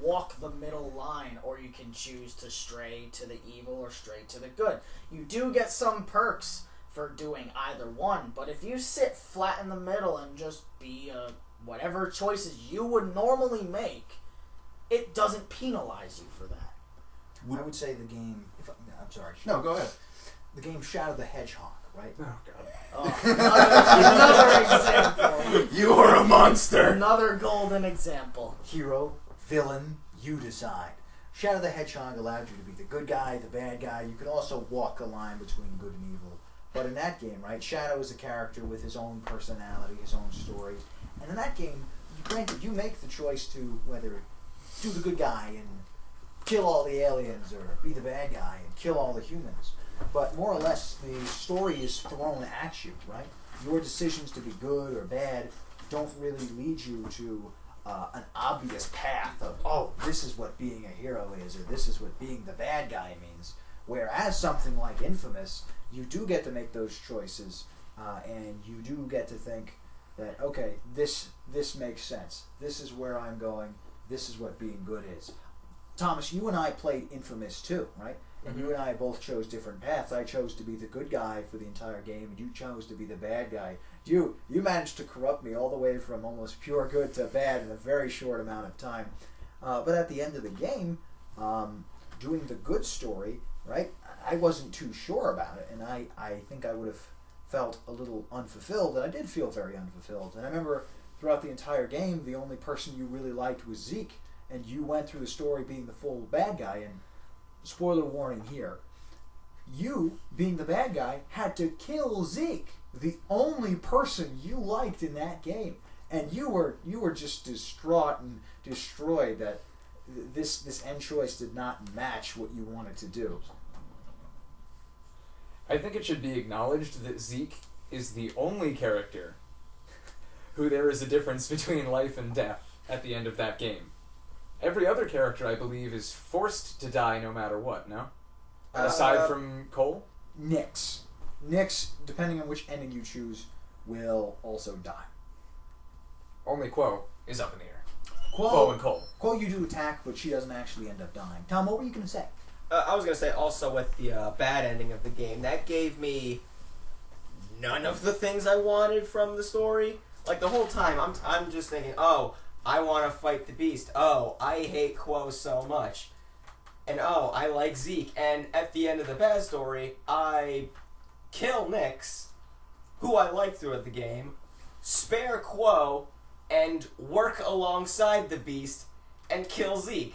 walk the middle line, or you can choose to stray to the evil or stray to the good. You do get some perks for doing either one, but if you sit flat in the middle and just be whatever choices you would normally make, it doesn't penalize you for that. I would say the game. I'm sorry. No, go ahead. The game Shadow the Hedgehog, right? Oh god. Another example. You are a monster! Another golden example. Hero, villain, you decide. Shadow the Hedgehog allowed you to be the good guy, the bad guy. You could also walk a line between good and evil. But in that game, right, Shadow is a character with his own personality, his own story. And in that game, granted, you make the choice to whether do the good guy and kill all the aliens or be the bad guy and kill all the humans. But more or less, the story is thrown at you, right? Your decisions to be good or bad don't really lead you to an obvious path of, oh, this is what being a hero is, or this is what being the bad guy means. Whereas something like Infamous, you do get to make those choices, and you do get to think that, okay, this makes sense. This is where I'm going. This is what being good is. Thomas, you and I played Infamous too, right? And you and I both chose different paths. I chose to be the good guy for the entire game, and you chose to be the bad guy. You managed to corrupt me all the way from almost pure good to bad in a very short amount of time. But at the end of the game, doing the good story, right, I wasn't too sure about it, and I think I would have felt a little unfulfilled, and I did feel very unfulfilled. And I remember throughout the entire game, the only person you really liked was Zeke, and you went through the story being the full bad guy, and spoiler warning here, you, being the bad guy, had to kill Zeke, the only person you liked in that game. And you were just distraught and destroyed that this end choice did not match what you wanted to do. I think it should be acknowledged that Zeke is the only character who there is a difference between life and death at the end of that game. Every other character, I believe, is forced to die no matter what, no? Aside from Cole? Nyx, depending on which ending you choose, will also die. Only Quo is up in the air. Quo Quo and Cole. Quo, you do attack, but she doesn't actually end up dying. Tom, what were you going to say? I was going to say also with the bad ending of the game, that gave me none of the things I wanted from the story. Like, the whole time, I'm just thinking, oh, I want to fight the Beast. Oh, I hate Quo so much. And oh, I like Zeke. And at the end of the bad story, I kill Nyx, who I like throughout the game, spare Quo, and work alongside the Beast and kill Zeke.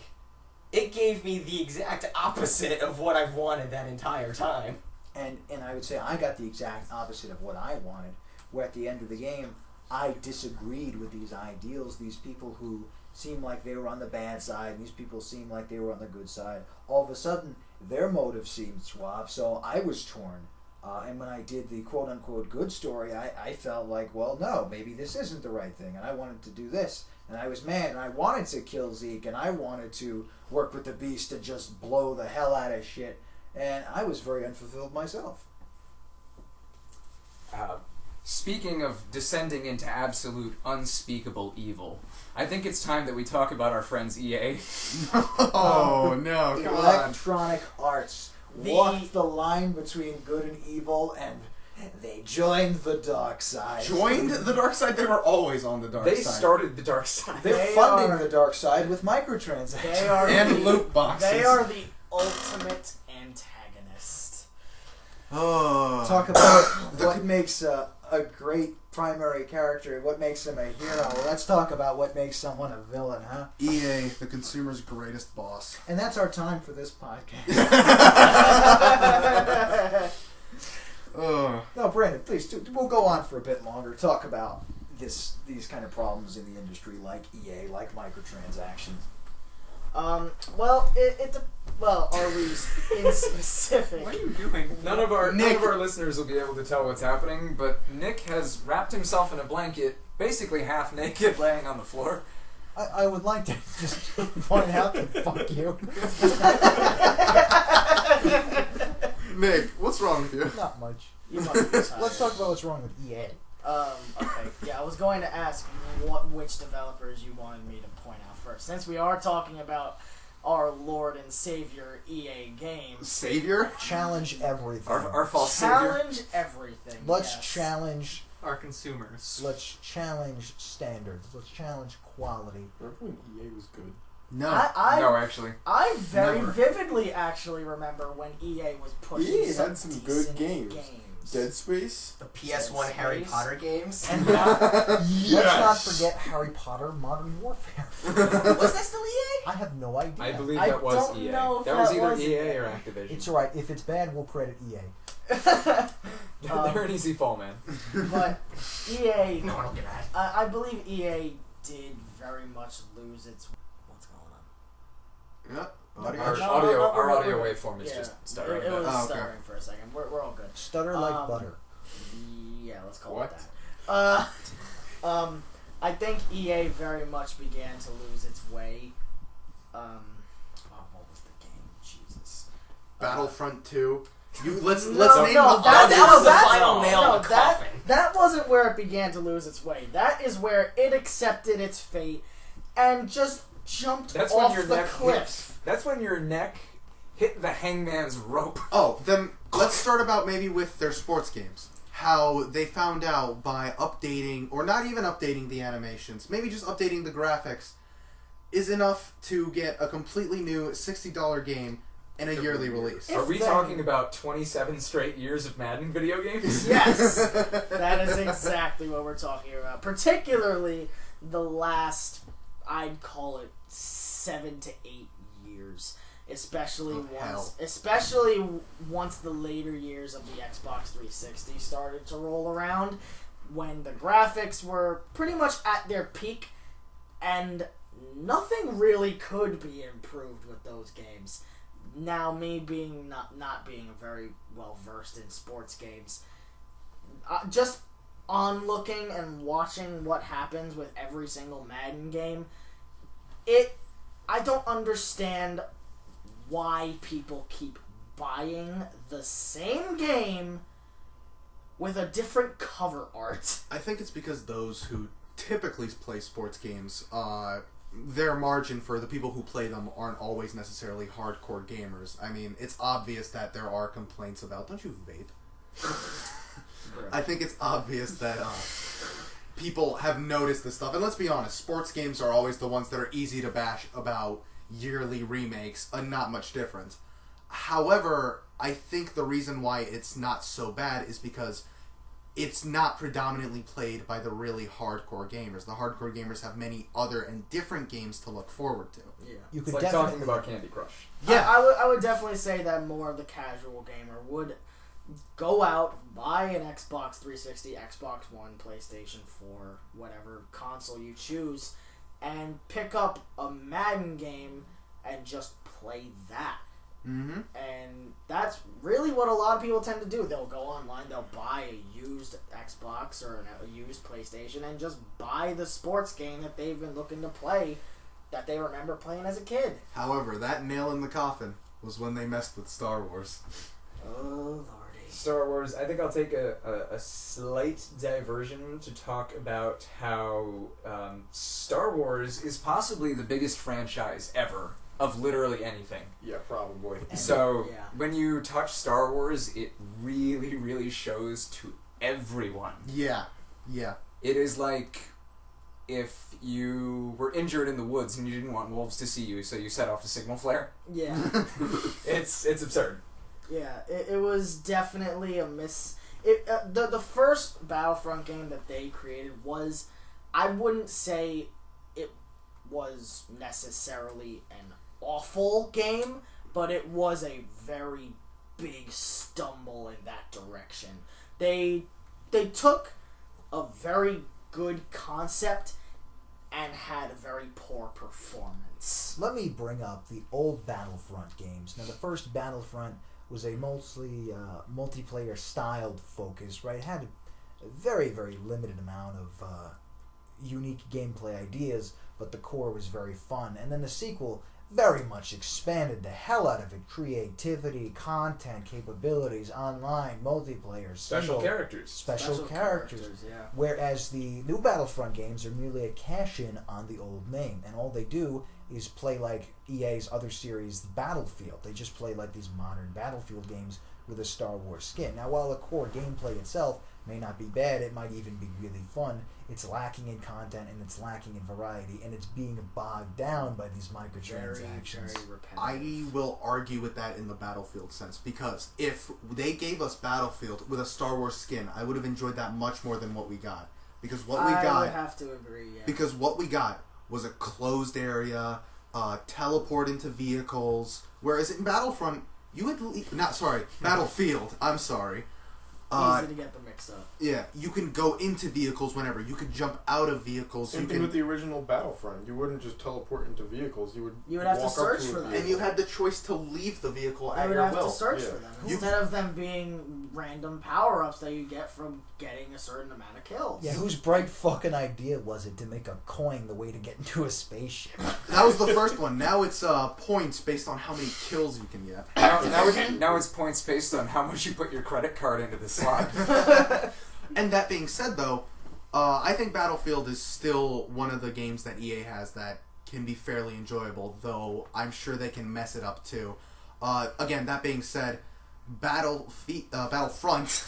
It gave me the exact opposite of what I've wanted that entire time. And I would say I got the exact opposite of what I wanted, where at the end of the game, I disagreed with these ideals, these people who seemed like they were on the bad side, and these people seemed like they were on the good side. All of a sudden, their motives seemed swapped, so I was torn. And when I did the quote-unquote good story, I felt like, well, no, maybe this isn't the right thing, and I wanted to do this. And I was mad, and I wanted to kill Zeke, and I wanted to work with the Beast and just blow the hell out of shit. And I was very unfulfilled myself. Speaking of descending into absolute unspeakable evil, I think it's time that we talk about our friends EA. Oh no! Come on. Electronic Arts walked the line between good and evil, and they joined the dark side. Joined the dark side. They were always on the dark They side. started the dark side. They're They funding are- the dark side with microtransactions. They are And loot boxes. They are the ultimate antagonist. Oh. Talk about what makes a great primary character, what makes him a hero. Let's talk about what makes someone a villain, huh? EA, the consumer's greatest boss. And that's our time for this podcast. No, Brandon, please, we'll go on for a bit longer. Talk about these kind of problems in the industry, like EA, like microtransactions. Well, are we in specific? What are you doing? None of our listeners will be able to tell what's happening, but Nick has wrapped himself in a blanket, basically half naked, laying on the floor. I would like to just point out that fuck you. Nick, what's wrong with you? Not much. You must be tired. Let's talk about what's wrong with EA. Okay. Yeah, I was going to ask which developers you wanted me to point out first, since we are talking about our Lord and Savior EA Games. Savior? Challenge everything. Our false savior. Challenge everything. Let's yes. challenge. Our consumers. Let's challenge standards. Let's challenge quality. Remember when EA was good? No. No, actually. I very Never. vividly actually remember when EA was pushing EA some had some good decent games. Dead Space? The PS1 Harry Space. Potter games. And let's not forget Harry Potter Modern Warfare. Was that still EA? I have no idea. I believe I that was don't EA. know if That was that either was EA EA. or Activision. It's alright. If it's bad, we'll credit EA. They're an easy fall, man. But EA, No one will get mad. I believe EA did very much lose its. What's going on? Yep. Our Audio. our no, audio we're- waveform is yeah, just stuttering. It was Oh, okay. stuttering for a second. We're all good. Stutter like butter. Yeah, let's call What? it that. I think EA very much began to lose its way. What was the game? Jesus. Battlefront 2. Let's No, name no, the that was the that's- final nail in the that- coffin. That wasn't where it began to lose its way. That is where it accepted its fate and just jumped That's when off your the neck cliff. That's when your neck hit the hangman's rope. Oh, then let's start about maybe with their sports games. How they found out by updating, or not even updating the animations, maybe just updating the graphics, is enough to get a completely new $60 game and a yearly release. Are we then- talking about 27 straight years of Madden video games? Yes, that is exactly what we're talking about. Particularly the last, I'd call it 7 to 8 years, especially once the later years of the Xbox 360 started to roll around, when the graphics were pretty much at their peak, and nothing really could be improved with those games. Now, me being not being very well versed in sports games, just on looking and watching what happens with every single Madden game, I don't understand why people keep buying the same game with a different cover art. I think it's because those who typically play sports games, their margin for the people who play them aren't always necessarily hardcore gamers. I mean, it's obvious that there are complaints about, don't you vape? I think it's obvious that people have noticed this stuff. And let's be honest, sports games are always the ones that are easy to bash about yearly remakes, not much different. However, I think the reason why it's not so bad is because it's not predominantly played by the really hardcore gamers. The hardcore gamers have many other and different games to look forward to. Yeah. You It's could like definitely talking about Candy Crush. Yeah. I would definitely say that more of the casual gamer would go out, buy an Xbox 360, Xbox One, PlayStation 4, whatever console you choose, and pick up a Madden game and just play that. Mm-hmm. And that's really what a lot of people tend to do. They'll go online, they'll buy a used Xbox or a used PlayStation and just buy the sports game that they've been looking to play that they remember playing as a kid. However, that nail in the coffin was when they messed with Star Wars. Oh, lordy. Star Wars, I think I'll take a slight diversion to talk about how Star Wars is possibly the biggest franchise ever of literally anything. Yeah, probably. So Yeah. when you touch Star Wars, it really, really shows to everyone. Yeah. It is like if you were injured in the woods and you didn't want wolves to see you, so you set off a signal flare. Yeah. It's absurd. Yeah, it was definitely a miss. The first Battlefront game that they created was, I wouldn't say it was necessarily an awful game, but it was a very big stumble in that direction. They took a very good concept and had a very poor performance. Let me bring up the old Battlefront games. Now, the first Battlefront was a mostly multiplayer styled focus, right? It had a very, very limited amount of unique gameplay ideas, but the core was very fun. And then the sequel very much expanded the hell out of it. Creativity, content, capabilities, online, multiplayer, Special single, characters. special characters. Yeah. Whereas the new Battlefront games are merely a cash-in on the old name, and all they do is play like EA's other series, Battlefield. They just play like these modern Battlefield games with a Star Wars skin. Now, while the core gameplay itself may not be bad, it might even be really fun, it's lacking in content and it's lacking in variety, and it's being bogged down by these microtransactions. Very repetitive. I will argue with that in the Battlefield sense, because if they gave us Battlefield with a Star Wars skin, I would have enjoyed that much more than what we got. Because what we I got, would have to agree, yeah. because what we got was a closed area, teleport into vehicles, whereas in Battlefront, you had Battlefield, I'm sorry. Easy to get them mixed up. Yeah, you can go into vehicles whenever. You could jump out of vehicles. Same thing with the original Battlefront. You wouldn't just teleport into vehicles. You would have to walk up search a for them. vehicle. and you had the choice to leave the vehicle You at would your have will. to search Yeah. for them You- instead of them being random power-ups that you get from getting a certain amount of kills. Yeah, whose bright fucking idea was it to make a coin the way to get into a spaceship? That was the first one. Now it's points based on how many kills you can get. Now it's points based on how much you put your credit card into the slot. And that being said, though, I think Battlefield is still one of the games that EA has that can be fairly enjoyable, though I'm sure they can mess it up too. Again, that being said, Battlefront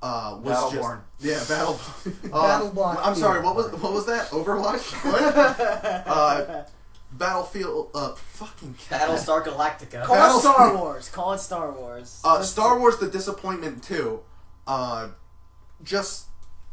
was Battleborn. just Battleblock I'm sorry, Field. what was that? Overwatch? What? Battlefield. Fucking Battlestar Galactica. Call it Star Wars. Call it Star Wars. Star Wars: The Disappointment 2. Just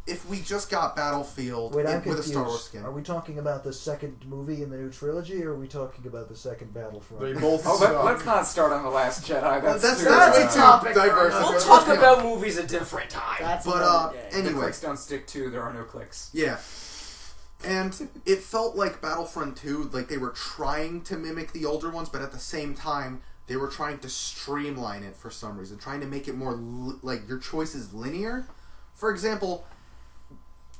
if we just got Battlefield Wait, I'm with a confused. Star Wars skin. Are we talking about the second movie in the new trilogy, or are we talking about the second Battlefront? They both Oh, suck. let's not start on The Last Jedi. That's too, that's way a too topic for diverse. another We'll day. talk about movies a different time. That's But another day. The anyway, clicks don't stick to. There are no clicks. yeah. And it felt like Battlefront 2, like they were trying to mimic the older ones, but at the same time, they were trying to streamline it for some reason, trying to make it more like your choice is linear. For example,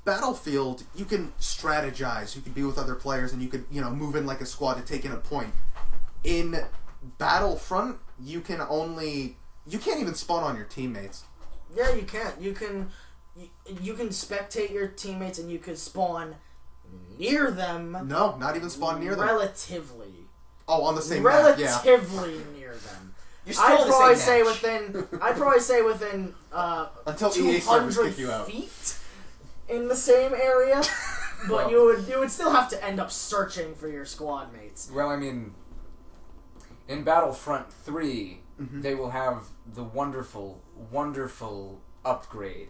Battlefield, you can strategize, you can be with other players, and you could, move in like a squad to take in a point. In Battlefront, you can't even spawn on your teammates. Yeah, you can. You can spectate your teammates, and you can spawn near them. No, not even spawn near them. Relatively. Oh, on the same map, yeah. Relatively near them. You're still I'd in the probably same say match. within Until EA servers 200 kick you out. feet in the same area, but Well- you would still have to end up searching for your squad mates. Well, I mean, in Battlefront 3, Mhm. they will have the wonderful, wonderful upgrade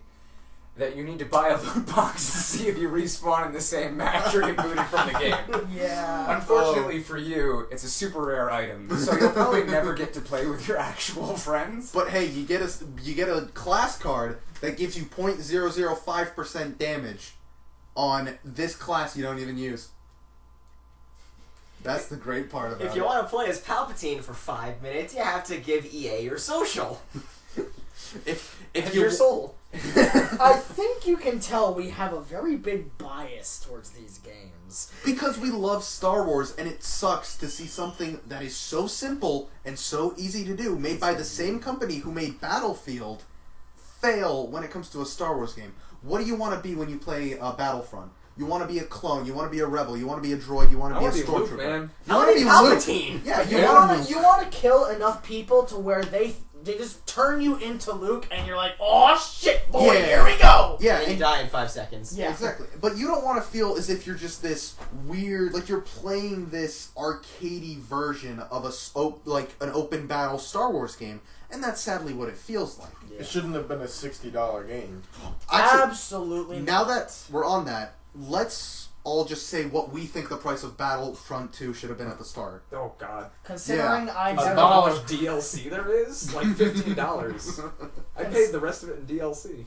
that you need to buy a loot box to see if you respawn in the same match or get booted from the game. Yeah. Unfortunately for you, it's a super rare item, so you'll probably never get to play with your actual friends. But hey, you get a class card that gives you 0.005% damage on this class you don't even use. That's the great part about it. If you want to play as Palpatine for 5 minutes, you have to give EA your social. if And you your soul. I think you can tell we have a very big bias bias towards these games. Because we love Star Wars, and it sucks to see something that is so simple and so easy to do, made by the same company who made Battlefield, fail when it comes to a Star Wars game. What do you want to be when you play Battlefront? You want to be a clone, you want to be a rebel, you want to be a droid, you want to be a Luke, stormtrooper. man. You want to be Luke. Yeah, You want to kill enough people to where they just turn you into Luke, and you're like, oh shit, boy, here we go. Yeah, And you die in 5 seconds. Yeah. exactly. But you don't want to feel as if you're just this weird, like you're playing this arcadey version of an open battle Star Wars game, and that's sadly what it feels like. Yeah. It shouldn't have been a $60 game. Actually, Absolutely. now not. that we're on that, let's all just say what we think the price of Battlefront 2 should have been at the start. Oh God. Considering I You know never how much DLC there is? Like $15. I paid the rest of it in DLC.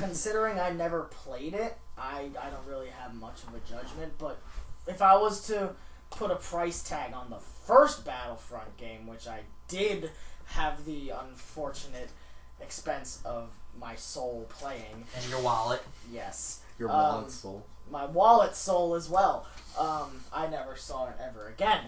considering I never played it, I don't really have much of a judgment, but if I was to put a price tag on the first Battlefront game, which I did have the unfortunate expense of my soul playing. And your wallet. Yes. Your wallet soul. My wallet soul as well. I never saw it ever again.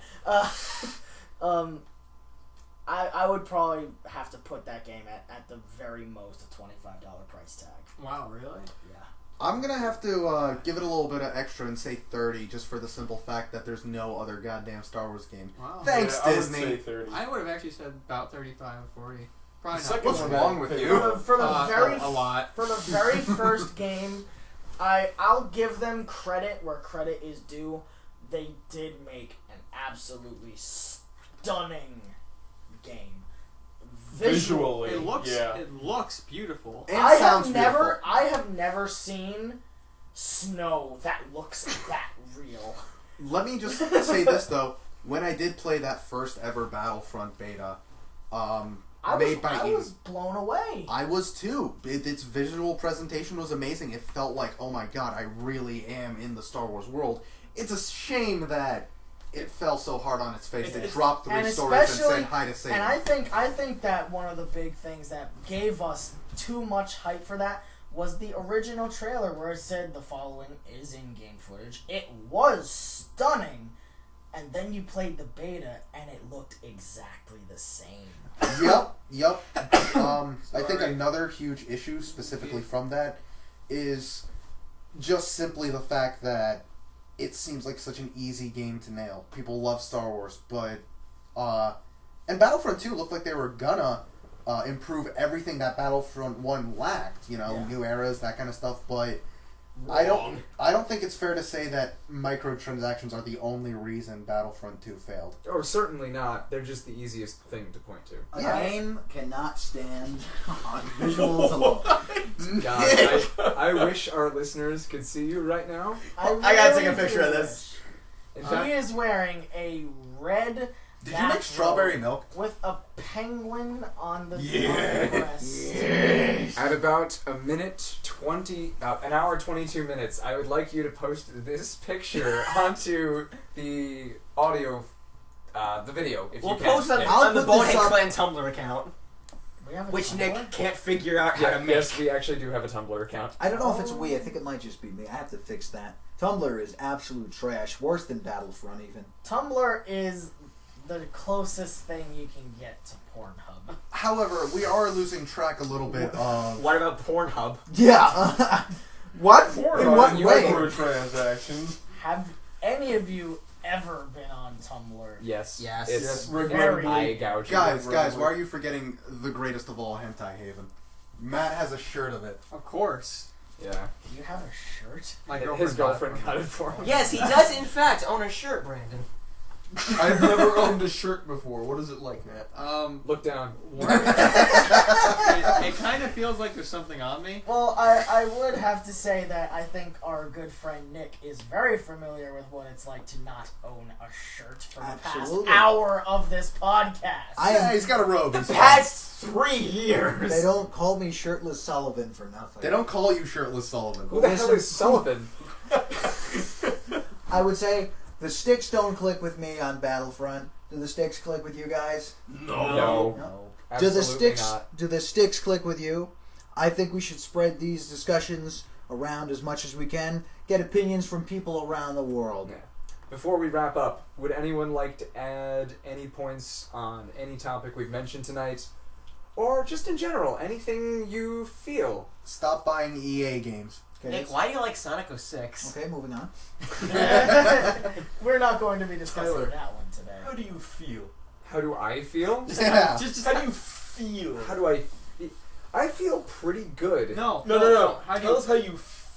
I would probably have to put that game at the very most a $25 price tag. Wow, really? Yeah. I'm gonna have to give it a little bit of extra and say 30, just for the simple fact that there's no other goddamn Star Wars game. Wow. Thanks, I would Disney. say 30. I would have actually said about 35 or 40. Probably not. What's wrong with you? For the very a lot. For the very first game, I'll give them credit where credit is due. They did make an absolutely stunning game. Visually, It looks yeah. it looks beautiful. And I sounds have never seen snow that looks that real. Beautiful. Let me just say this though: when I did play that first ever Battlefront beta, made by I was blown away. I was too. Its visual presentation was amazing. It felt like, oh my god, I really am in the Star Wars world. It's a shame that it fell so hard on its face. It dropped 3 stories and said hi to Satan. And I think that one of the big things that gave us too much hype for that was the original trailer where it said the following is in-game footage. It was stunning, and then you played the beta and it looked exactly the same. Yep. I think another huge issue specifically from that is just simply the fact that it seems like such an easy game to nail. People love Star Wars, but and Battlefront 2 looked like they were gonna improve everything that Battlefront 1 lacked, new eras, that kind of stuff, but Wrong. I don't think it's fair to say that microtransactions are the only reason Battlefront 2 failed. Or certainly not. They're just the easiest thing to point to. A game cannot stand on visuals alone. God, I wish our listeners could see you right now. I gotta take a picture of this. In He fact, is wearing a red Did you make strawberry milk? with a penguin on the Yes. breast. at about an hour 22 minutes, I would like you to post this picture onto the audio, the video, if We'll you can. post on, Yeah. on the put this up- BoneHeadClan Tumblr account, We have a which Tumblr? Nick can't figure out how Yeah, to make. yes, we actually do have a Tumblr account. I don't know if it's we. I think it might just be me. I have to fix that. Tumblr is absolute trash. Worse than Battlefront, even. Tumblr is the closest thing you can get to Pornhub. However, we are losing track a little bit of... What about Pornhub? Yeah. What? In what way? Microtransactions. Have any of you ever been on Tumblr? Yes. Yes. It's Yes, very- eye gouging. Guys, why are you forgetting the greatest of all hentai haven? Matt has a shirt of it. Of course. Yeah. You have a shirt? My His girlfriend got got it for him. Yes, he does in fact own a shirt, Brandon. I've never owned a shirt before. What is it like, Matt? Look down. it kind of feels like there's something on me. Well, I would have to say that I think our good friend Nick is very familiar with what it's like to not own a shirt for the Absolutely. past hour of this podcast. Yeah, he's got a robe. The He's fine. past 3 years. They don't call me Shirtless Sullivan for nothing. They don't call you Shirtless Sullivan. Who the hell is Sullivan? I would say the sticks don't click with me on Battlefront. Do the sticks click with you guys? No. Do the Absolutely sticks not. do the sticks click with you? I think we should spread these discussions around as much as we can, get opinions from people around the world. Yeah. Before we wrap up, would anyone like to add any points on any topic we've mentioned tonight? Or just in general, anything you feel? Stop buying EA games. Okay, Nick, why do you like Sonic 06? okay, moving on. We're not going to be discussing Tyler. that one today. How do you feel? How do I feel? Yeah. Just how do you feel? How do I feel? I feel pretty good. No. How do Tell you, us how you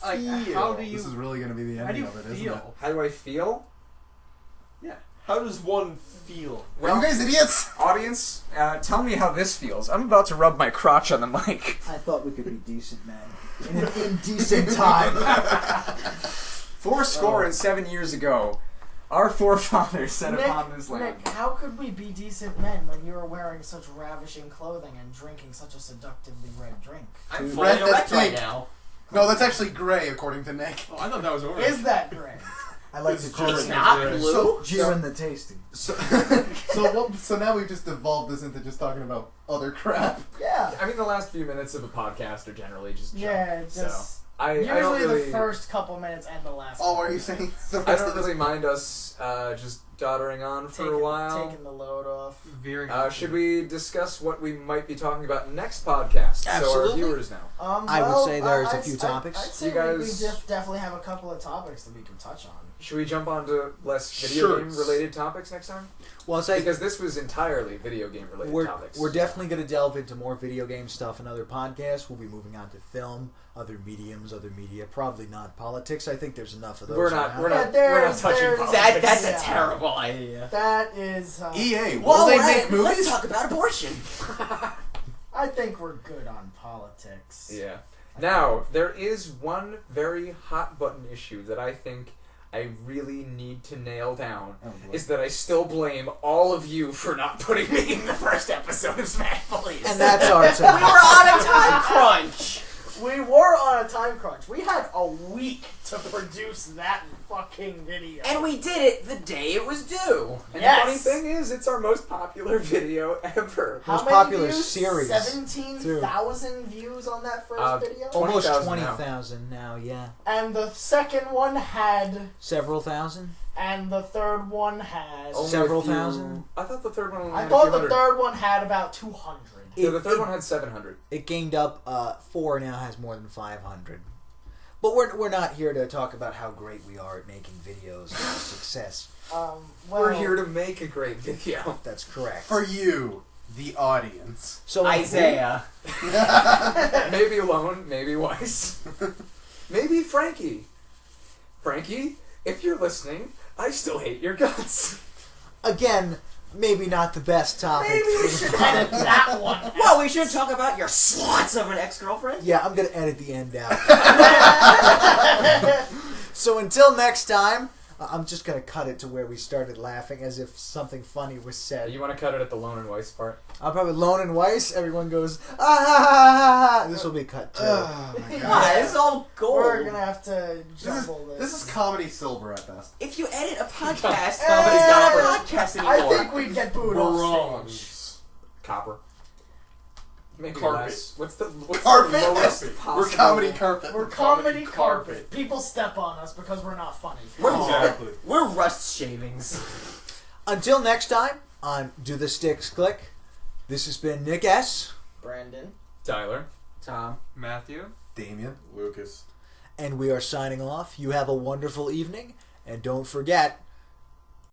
like, feel. how do you, This is really going to be the how do ending you of it, isn't it? feel? How do I feel? How does one feel? Are you guys idiots? Audience, tell me how this feels. I'm about to rub my crotch on the mic. I thought we could be decent men in an indecent time. 7 years ago, our forefathers set upon this land. Nick, how could we be decent men when you were wearing such ravishing clothing and drinking such a seductively red drink? I'm Dude, fully red, that's erect right pink. now. No, that's actually gray, according to Nick. Oh, I thought that was orange. Is that gray? I like to call It's it not blue. Jiren the Tasty. So, so now we've just devolved this into just talking about other crap. Yeah. I mean, the last few minutes of a podcast are generally just junk. Yeah, So just I don't usually really, the first couple minutes and the last. Oh, couple are you minutes. saying the I rest don't of this? really mind us just doddering on for a while. Taking the load off. Veering. Should we discuss what we might be talking about next podcast? So our Absolutely. viewers know. I would say there's a few topics. I'd say You guys- we definitely have a couple of topics that we can touch on. Should we jump on to less video game Shirts. related topics next time? Well, I'll say Because this was entirely video game related topics. we're definitely going to delve into more video game stuff in other podcasts. We'll be moving on to film, other mediums, other media. Probably not politics. I think there's enough of those. We're not. around. We're Yeah, not. there's- We're not touching there's- politics. That's Yeah. a terrible idea. That is. EA, will Well, they we're make at- movies? let's talk about abortion. I think we're good on politics. Yeah. Now there is one very hot button issue that I think I really need to nail down. Oh, boy. Is that I still blame all of you for not putting me in the first episode of Smash Police. And that's our We were time. on a time crunch. We were on a time crunch. We had a week to produce that fucking video. And we did it the day it was due. And Yes. the funny thing is, it's our most popular video ever. How most many popular views? series, 17,000 views on that first video? Almost 20,000 20,000 now, yeah. And the second one had... Several thousand? And the third one had... Only Several a few- thousand? I thought the third one only I had a thought few the hundred. third one had about 200. Yeah, the third one had 700. It gained up 4 now has more than 500. But we're not here to talk about how great we are at making videos and our success. Well, We're here to make a great video. That's correct. For you, the audience. So Isaiah. Maybe Alone, maybe Weiss. Maybe Frankie. Frankie, if you're listening, I still hate your guts. Again, maybe not the best topic. maybe we should edit that one. Well, we should talk about your slots of an ex-girlfriend. Yeah, I'm gonna edit the end out. So until next time, I'm just gonna cut it to where we started laughing as if something funny was said. You want to cut it at the Lone and Weiss part? I'll probably Lone and Weiss. Everyone goes ah. This will be cut too. Oh my Yeah. god. It's all gold. We're gonna have to jumble This is comedy silver at best. If you edit a podcast, Eh, nobody's got a podcast I anymore. think we'd get booed off Bronze. Copper. Maybe Carpet. less. What's the Carpet? lowest possible? We're comedy carpet. We're comedy carpet. People step on us because we're not funny. Exactly. We're rust shavings. Until next time on Do the Sticks Click. This has been Nick S. Brandon. Tyler. Tom. Matthew. Damian. Lucas. And we are signing off. You have a wonderful evening. And don't forget,